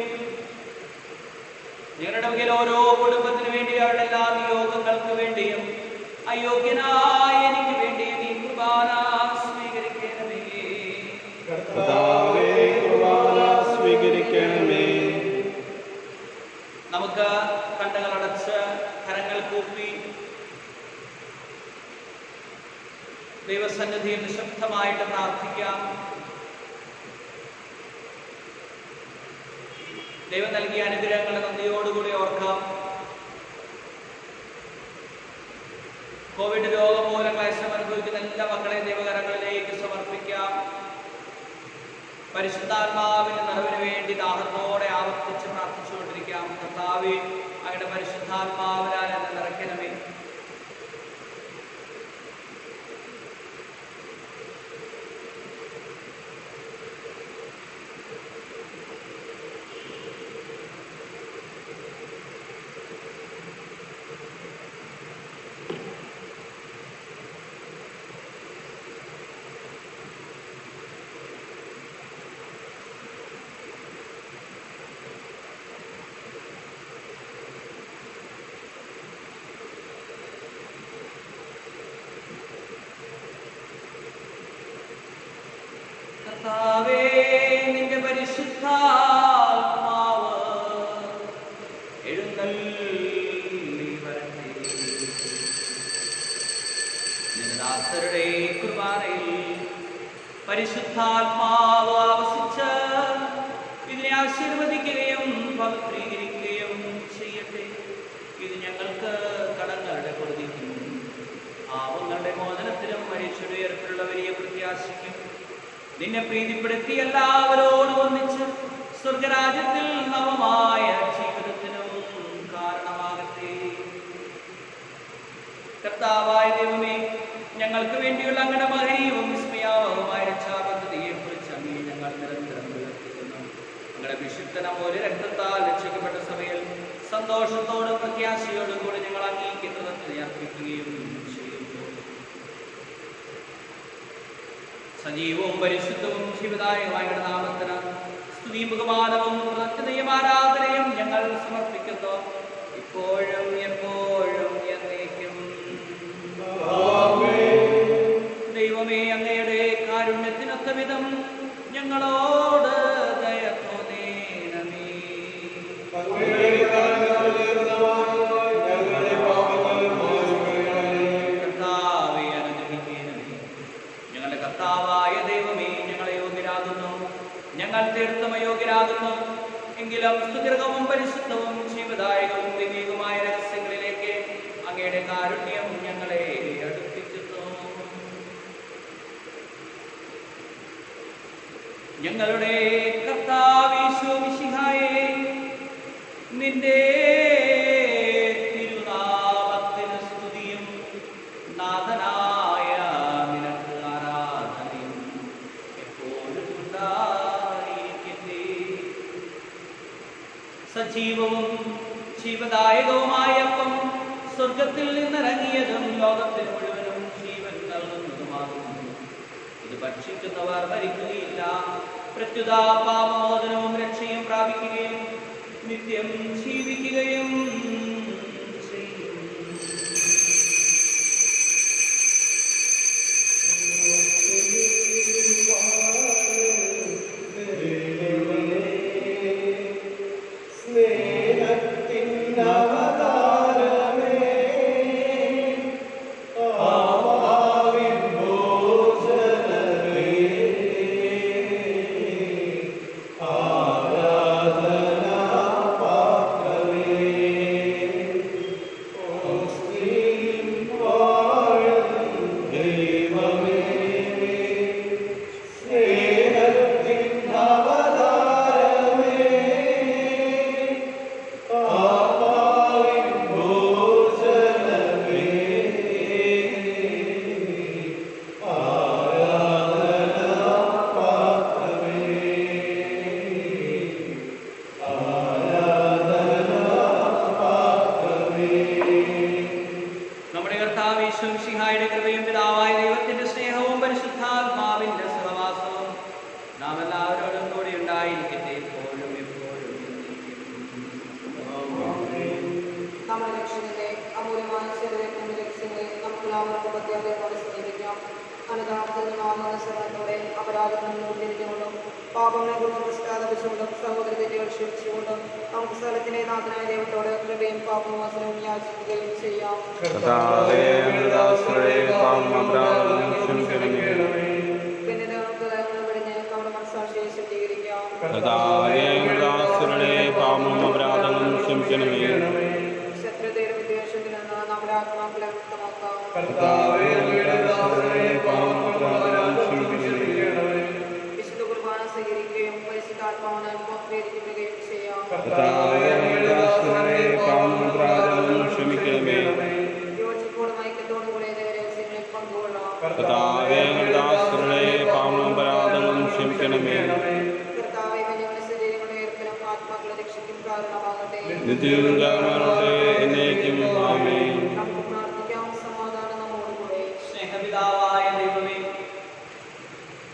ഞങ്ങളുടെ വകയിൽ ഓരോ കുടുംബത്തിന് വേണ്ടി അവരുടെ എല്ലാ നിയോഗങ്ങൾക്ക് വേണ്ടിയും അയോഗ്യനായ എനിക്ക് വേണ്ടിയും ഈ കുർബാന സ്വീകരിക്കണമേ. നമുക്ക് കണ്ണുകളടച്ച് കരങ്ങൾ കൂപ്പി ദൈവസന്നിധിയിൽ നിശബ്ദമായിട്ട് പ്രാർത്ഥിക്കാം. ദൈവം നൽകിയ അനുഗ്രഹങ്ങളെ നന്ദിയോടുകൂടി ഓർക്കാം. കോവിഡ് രോഗം മൂലം ക്ലേശം അനുഭവിക്കുന്ന എല്ലാ മക്കളെയും ദൈവകരങ്ങളിലേക്ക് സമർപ്പിക്കാം. പരിശുദ്ധാത്മാവിന്റെ നിറവിന് വേണ്ടി ദാഹത്തോടെ ആവർത്തിച്ച് പ്രാർത്ഥിച്ചുകൊണ്ടിരിക്കാം. കർത്താവേ, അങ്ങയുടെ പരിശുദ്ധാത്മാവിനാൽ എന്നെ നിറയ്ക്കണമേ. കർത്താവേ, നിന്റെ പരിശുദ്ധാത്മാവ് എഴുന്നള്ളി വരട്ടെ. നിന്റെ ദാസരുടെ കുർബാനയിൽ പരിശുദ്ധാത്മാവ് ആവസിച്ച് ഇതിനെ ആശീർവദിക്കുകയും പവിത്രീകരിക്കുകയും ചെയ്യട്ടെ. ഇത് ഞങ്ങൾക്ക് കടങ്ങളുടെ പൊറുതിക്കും പാപങ്ങളുടെ മോചനത്തിനും മരിച്ചയുടെ ഉയർപ്പിലുള്ള വലിയ പ്രത്യാശയ്ക്കും നിന്നെ പ്രീതിപ്പെടുത്തി എല്ലാവരോടും ഒന്നിച്ച് സ്വർഗരാജ്യത്തിൽ നവമായ ജീവിതത്തിനും കാരണമാകട്ടെ. കർത്താവായ ദൈവമേ, ഞങ്ങൾക്ക് വേണ്ടിയുള്ള അങ്ങയുടെ മഹനീയവും വിസ്മയാവഹമായ രക്ഷാപദ്ധതിയെ കുറിച്ച് അങ്ങേ ഞങ്ങൾ നിരന്തരം വിളർത്തിക്കുന്നു. ഞങ്ങളുടെ വിശുദ്ധനമൂല്യ രക്തത്താൽ രക്ഷിക്കപ്പെട്ട സഭയിൽ സന്തോഷത്തോടും പ്രത്യാശയോടും കൂടി ഞങ്ങൾ അങ്ങേക്ക് കൃതജ്ഞത അർപ്പിക്കുകയും ചെയ്യുന്നു. സജീവവും പരിശുദ്ധവും ശിവദായകമായ നാമത്തിന് സ്തുതിയും ബഹുമാനവും കൃതജ്ഞതയും ആരാധനയും ഞങ്ങൾ സമർപ്പിക്കുന്നു, ഇപ്പോഴും എപ്പോഴും എന്നേക്കും. ദൈവമേ, അങ്ങയുടെ കാരുണ്യത്തിനൊത്ത വിധം ഞങ്ങളോട് ദയ തോന്നേണമേ. കർത്താവേ, അനുഗ്രഹിക്കണമേ. ഞങ്ങളുടെ കർത്താവായ ദൈവമേ, ഞങ്ങളെ യോഗ്യരാകുന്നു, ഞങ്ങൾ തീർത്തും അയോഗ്യരാകുന്നു. എങ്കിലും സുദീർഘവും പരിശുദ്ധവും ജീവദായകവും ദൈവികവുമായ രഹസ്യങ്ങളിലേക്ക് അങ്ങയുടെ കാരുണ്യം ഞങ്ങളെ അടുപ്പിക്കുന്നു. ഞങ്ങളുടെ കർത്താവീശോ മിശിഹായേ, നിന്റെ തിരുനാമത്തിന് സ്തുതിയും നാഥനായ നിനക്ക് ആരാധനയും എപ്പോഴും ഉണ്ടായിരിക്കട്ടെ. സജീവവും ജീവദായകവുമായ അപ്പം സ്വർഗത്തിൽ നിന്നിറങ്ങിയതും ലോകത്തിന് മുഴുവനും ജീവൻ നൽകുന്നതുമാകുന്നു. ഇത് ഭക്ഷിക്കുന്നവർ മരിക്കുകയില്ല, പ്രത്യുത പാപമോചനവും രക്ഷയും പ്രാപിക്കുകയും നിത്യം ജീവിക്കുകയും ചെയ്യും. കർത്താവേ, അങ്ങയുടെ ദാസരുടെ പാപം ഞങ്ങളുടെ ദാസരുടെ പാവങ്ങളും പരാതങ്ങളും ക്ഷമിക്കണമേ. കർത്താവേ, ഞങ്ങളുടെ ശരീരങ്ങളുടെ ഉയർത്തലും ആത്മാക്കളെ രക്ഷിക്കും കാരണമാകട്ടെ. നിത്യകാലങ്ങളുടെ എന്നേക്കും ആമേൻ. നമുക്ക് പ്രാർത്ഥിക്കാം. സമാധാനം നമ്മോടുകൂടെ. സ്നേഹപിതാവായ ദൈവമേ,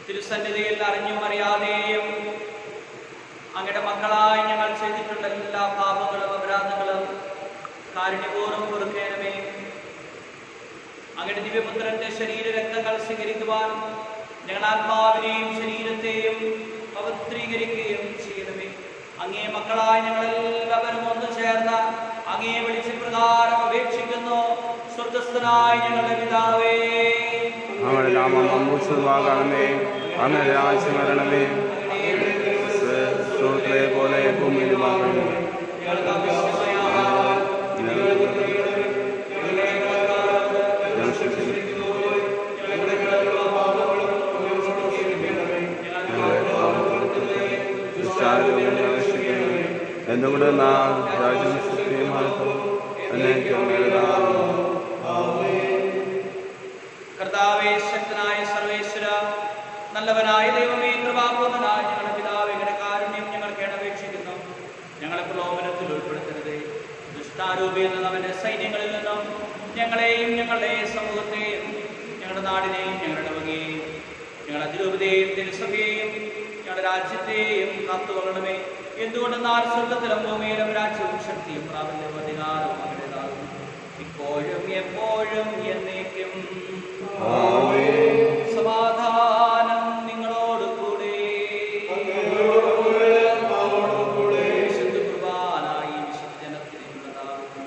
തിരുസന്നിധിയിൽ അറിഞ്ഞും അറിയാതെയും അങ്ങയുടെ മക്കളായി ഞങ്ങൾ ചെയ്തിട്ടുള്ള എല്ലാ പാപങ്ങളും അപരാധങ്ങളും കാരുണ്യപൂർവ്വം പൊറുക്കണമേ. അങ്ങയുടെ ദിവ്യപുത്രന്റെ ശരീരരക്തങ്ങൾ സ്വീകരിക്കുവാൻ ഞങ്ങൾ ആത്മാവിനെയും ശരീരത്തെയും പവിത്രീകരിക്കുകയും ചെയ്യണമേ. അങ്ങേ മക്കളായി ഞങ്ങളെല്ലാവരും ഒന്നു ചേർന്ന് അങ്ങേ വിളിച്ച പ്രകാരം അപേക്ഷിക്കുന്നു. സ്വർഗസ്ഥനായ ഞങ്ങളുടെ പിതാവേ, അങ്ങയുടെ നാമം അമൂർത്തമാകണമേ. അങ്ങയുടെ രാജ്യം വരണമേ. സ്വർഗ്ഗത്തിലെ പോലെ ഭൂമിയിലുമാകണമേ. ഞങ്ങൾക്ക് ആവശ്യമായ ആഹാരം ഞങ്ങൾക്ക് തരണമേ. ഞങ്ങളുടെ കടക്കാരോട് ഞങ്ങൾ ക്ഷമിച്ചിരിക്കുന്നത് ഞങ്ങളുടെ കടങ്ങളും പാപങ്ങളും ഞങ്ങളോട് ക്ഷമിക്കണമേ. എന്തുകൊണ്ട് നാം രാജ്യം ശക്തിയുമായിട്ടും കർത്താവേ, ശക്തനായ സർവേശ്വര, നല്ലവനായ ദൈവമേ, കൃപാപൂർണ്ണനായ ഞങ്ങളുടെ പിതാവേ, ഞങ്ങളുടെ കാരുണ്യം ഞങ്ങൾക്ക് അപേക്ഷിക്കുന്നു. ഞങ്ങളെ പ്രലോഭനത്തിൽ ഉൾപ്പെടുത്തരുതേ. ദുഷ്ടാരൂപിയിൽ നിന്നും അവന്റെ സൈന്യങ്ങളിൽ നിന്നും ഞങ്ങളെയും ഞങ്ങളുടെ സമൂഹത്തെയും ഞങ്ങളുടെ നാടിനെയും ഞങ്ങളുടെ വകയെയും ഞങ്ങളുടെ അതിരൂപതയെയും തിരുസഭയെയും ഞങ്ങളുടെ രാജ്യത്തെയും കാത്തുകൊള്ളണമേ. എന്തുകൊണ്ടെന്നാൽ സ്വർഗത്തിലും ഭൂമിയിലും രാജ്യവും ശക്തിയും പ്രാബല്യവും അധികാരവും അവരുടേതാകും, ഇപ്പോഴും എപ്പോഴും എന്നേക്കും. സമാധാനം നിങ്ങളോട് കൂടെ. വിശുദ്ധ കുർബാനായി വിശുദ്ധ ജനത്തിനുള്ളതാകുന്നു.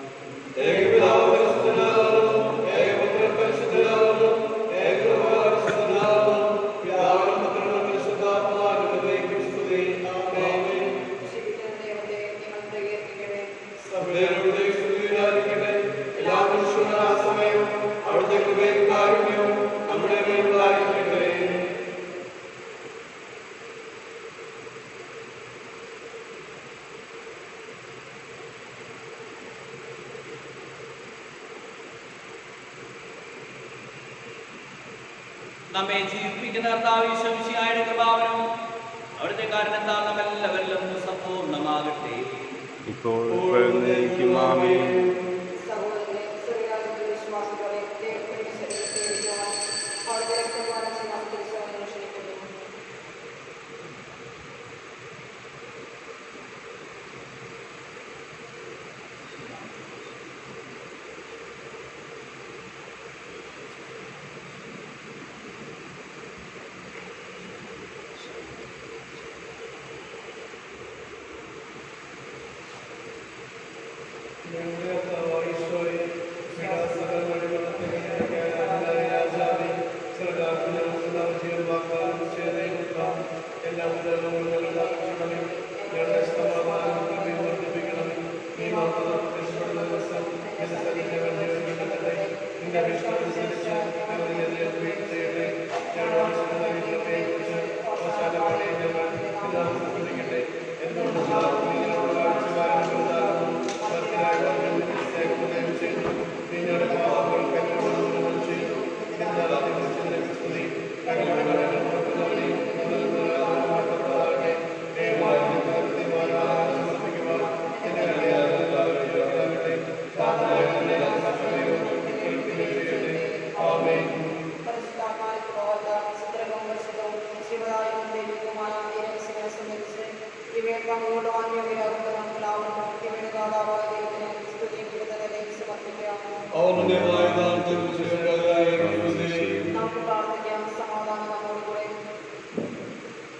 നമ്മെ ജീവിപ്പിക്കുന്ന കർത്താവ് ഈശോ മിശിഹായുടെ കൃപാവനവും അവിടുത്തെ കാരണത്താൽ നമ്മെല്ലാവരിലും സമ്പൂർണ്ണമാകട്ടെ. ഇപ്പോൾ എന്നേക്കും ആമേൻ. സഹോദരനെ, സ്വർഗ്ഗരാജ്യത്തിൽ വിശ്വാസത്തോടെ ദൈവത്തിന്റെ ശരീരത്തെ സ്വീകരിക്കുവാൻ അവിടുത്തെ രക്തപാനം ചെയ്യാൻ തിരുസഭയെ ക്ഷണിക്കുന്നു.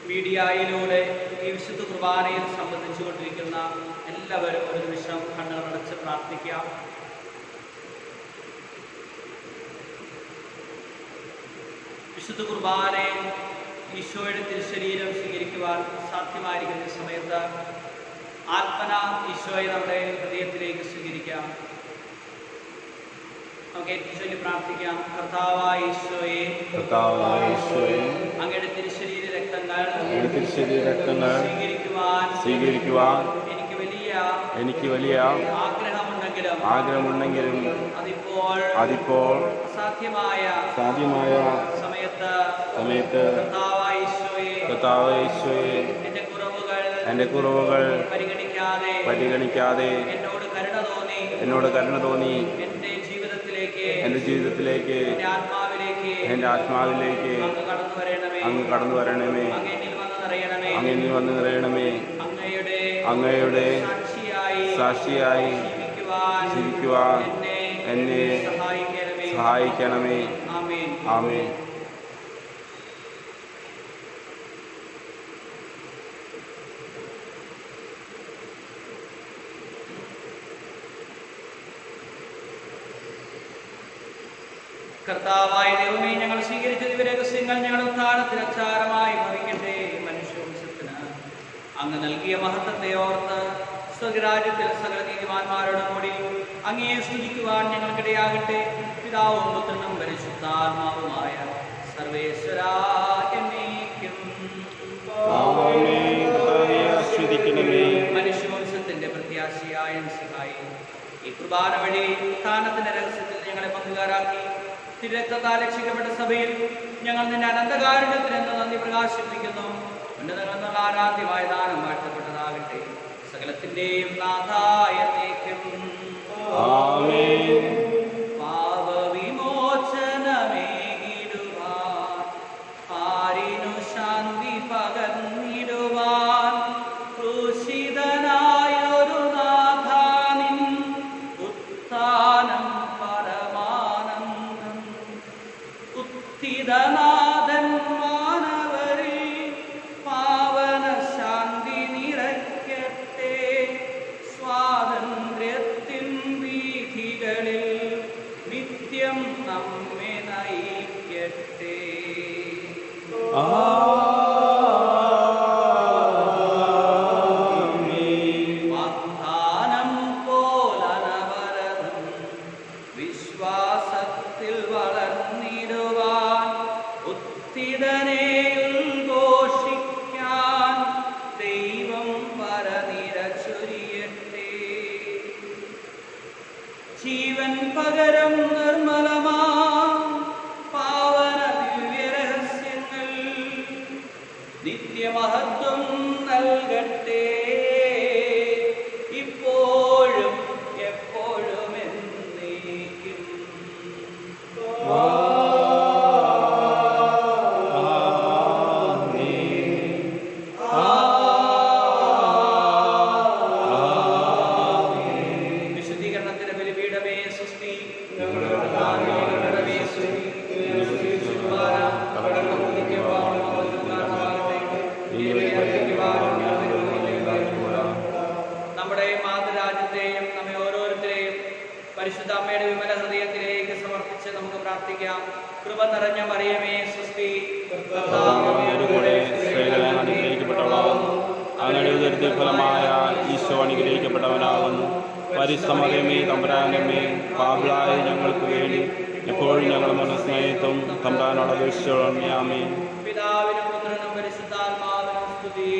മീഡിയയിലൂടെ ഈ വിശുദ്ധ കുർബാനയിൽ സംബന്ധിച്ചുകൊണ്ടിരിക്കുന്ന എല്ലാവരും ഒരു നിമിഷം കണ്ണുകളടച്ച് പ്രാർത്ഥിക്കാം. വിശുദ്ധ കുർബാനയിൽ ഈശോയുടെ തിരുശരീരം സ്വീകരിക്കുവാൻ സാധ്യമായിരിക്കുന്ന സമയത്ത് ആത്മന ഈശോയെ നമ്മുടെ ഹൃദയത്തിലേക്ക് സ്വീകരിക്കാം. നമുക്ക് ഏറ്റവും പ്രാർത്ഥിക്കാം. കർത്താവായ ഈശോയെ, അങ്ങയുടെ തിരുശരീര രക്തങ്ങൾ സ്വീകരിക്കുവാൻ എനിക്ക് വലിയ ആഗ്രഹമുണ്ടെങ്കിലും അതിപ്പോൾ സാധ്യമായ സമയത്ത് കർത്താവായ ഈശോയെ എൻ്റെ കുറവുകൾ പരിഗണിക്കാതെ എന്നോട് കരുണ തോന്നി എൻ്റെ ജീവിതത്തിലേക്ക് എൻ്റെ ആത്മാവിലേക്ക് അങ്ങ് കടന്നു വരണമേ. അങ്ങ് വന്ന് നിറയണമേ. അങ്ങയുടെ സാക്ഷിയായി ജീവിക്കുവാൻ എന്നെ സഹായിക്കണമേ. ആമേൻ. കർത്താവായ ദൈവമേ, ഞങ്ങൾ സ്വീകരിച്ച ദിവരഹസ്യങ്ങൾ ഞങ്ങളുടെ ഉത്ഥാനത്തിന് അച്ചാരമായി ഭവിക്കട്ടെ. മനുഷ്യവംശത്തിന് അങ്ങ് നൽകിയ മഹത്വത്തെ ഓർത്ത് സ്വരാജ്യത്തിൽ സകല നീതിമാന്മാരോടും കൂടി അങ്ങയെ സ്തുതിക്കുവാൻ ഞങ്ങൾക്കിടയാകട്ടെ. പിതാവും പുത്രനും പരിശുദ്ധാത്മാവുമായ സർവേശ്വരാ എന്നേക്കും. മനുഷ്യവംശത്തിന്റെ പ്രത്യാശയായ സഹായി ഈ കുർബാന വഴി ഉത്ഥാനത്തിന്റെ രഹസ്യത്തിൽ ഞങ്ങളെ പങ്കുകാരാക്കി തിരക്തത്താൽ രക്ഷിക്കപ്പെട്ട സഭയിൽ ഞങ്ങൾ നിന്റെ അനന്തകാരുണ്യത്തിനെന്ന് നന്ദി പ്രകാശിപ്പിക്കുന്നു. ഉന്നതങ്ങളെന്നുള്ള ആരാധ്യമായ ദാനം വാഴ്ത്തപ്പെട്ടതാകട്ടെ. സകലത്തിന്റെയും നാഥായ എന്നേക്കും. പാപവിമോചനമേകിടുവാൻ ആരിനു ശാന്തി പകർന്നിടുവാൻ ക്രൂശിതനായൊരു നാഥാനിൻ ഉത്ഥാനം പരമാനന്ദം. ഉത്ഥിതനാഥൻ മാനവരിൽ പാവന ശാന്തി നിറയ്ക്കട്ടെ. സ്വാതന്ത്ര്യത്തിൻ വീഥികളിൽ നിത്യം നമ്മെ നയിക്കട്ടെ. വാഗ്ദാനം പോലനവരതം വിശ്വാസത്തിൽ വളർന്നിടുവാൻ ഉത്ഥിതനെ ഘോഷിക്കാൻ ദൈവം പരനിര ചൊരിയട്ടെ. ജീവൻ പകരം നിർമ്മലമാ പാവന ദിവ്യരഹസ്യങ്ങൾ നിത്യമഹത്വം നൽകട്ടെ. ഇപ്പോഴും എപ്പോഴും എന്നേക്കും. വിശുദ്ധീകരണത്തിന്റെ ബലിപീഠമേ സ്വസ്തി. നമ്മുടെ മാതൃരാജ്യത്തെയും നമ്മെ ഓരോരുത്തരെയും പരിശുദ്ധ അമ്മയുടെ വിമല ഹൃദയത്തിലേക്ക് സമർപ്പിച്ച് നമുക്ക് പ്രാർത്ഥിക്കാം. കൃപ നിറഞ്ഞ മറിയമേ സ്വസ്തി. കൂടെ സ്ത്രീകളെ അനുഗ്രഹിക്കപ്പെട്ടവളാകുന്നു. അങ്ങയുടെ ഉദരത്തിൻ ഫലമായ ഈശോ അനുഗ്രഹിക്കപ്പെട്ടവനാകുന്നു. പരിശുദ്ധമറിയമേ തമ്പുരാനമ്മേ, പാപികളായ ഞങ്ങൾക്ക് വേണ്ടി എപ്പോഴും ഞങ്ങളുടെ മനസ്നേഹത്തും തമ്പുരാനോട് അപേക്ഷിച്ചോളണമേ. ആമേൻ. പിതാവിനും പുത്രനും പരിശുദ്ധാത്മാവിനും സ്തുതി.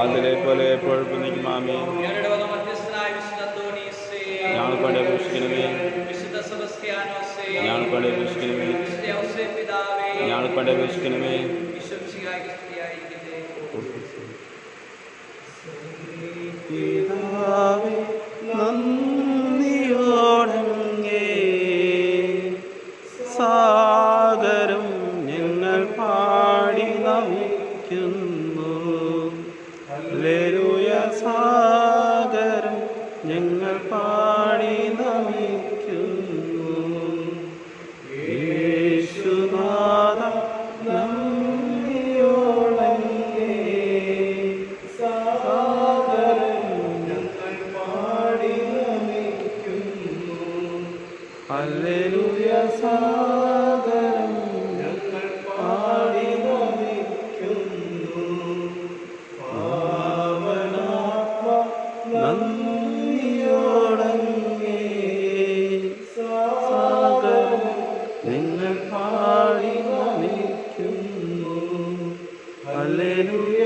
അതിലെ പോലെ എപ്പോഴും നിൽക്കും. ആമേൻ. ഞങ്ങളുടെ വക മധ്യസ്ഥനായ വിശുദ്ധ അന്തോണീസേ, ഞങ്ങൾക്ക് വേണ്ടി അപേക്ഷിക്കണമേ. വിശുദ്ധ സെബസ്ത്യാനോസേ, ഞങ്ങൾക്ക് വേണ്ടി അപേക്ഷിക്കണമേ. വിശുദ്ധ ഔസേപ്പ് പിതാവേ, ഞങ്ങൾക്ക് വേണ്ടി അപേക്ഷിക്കണമേ. ഈശോമിശിഹായ്ക്ക് സ്തുതിയായിരിക്കട്ടെ. പിതാവേ, നന്ദിയോടങ്ങേ സാഗരം ഞങ്ങൾ പാടി നമിക്കുന്നു. ഹല്ലേലൂയ. സാഗരം ഞങ്ങൾ പാടി നമിക്കുന്നു. യേശുനാഥ നന്ദിയോടങ്ങേ സാഗരം ഞങ്ങൾ പാടി നമിക്കുന്നു. ഹല്ലേലൂയ. സാഗരം ഞങ്ങൾ പാടി നമിക്കുന്നു. പാവനാത്മ നന്ദിയോടങ്ങേ സാഗരം ഞങ്ങൾ പാടി നമിക്കുന്നു. ഹല്ലേലൂയ.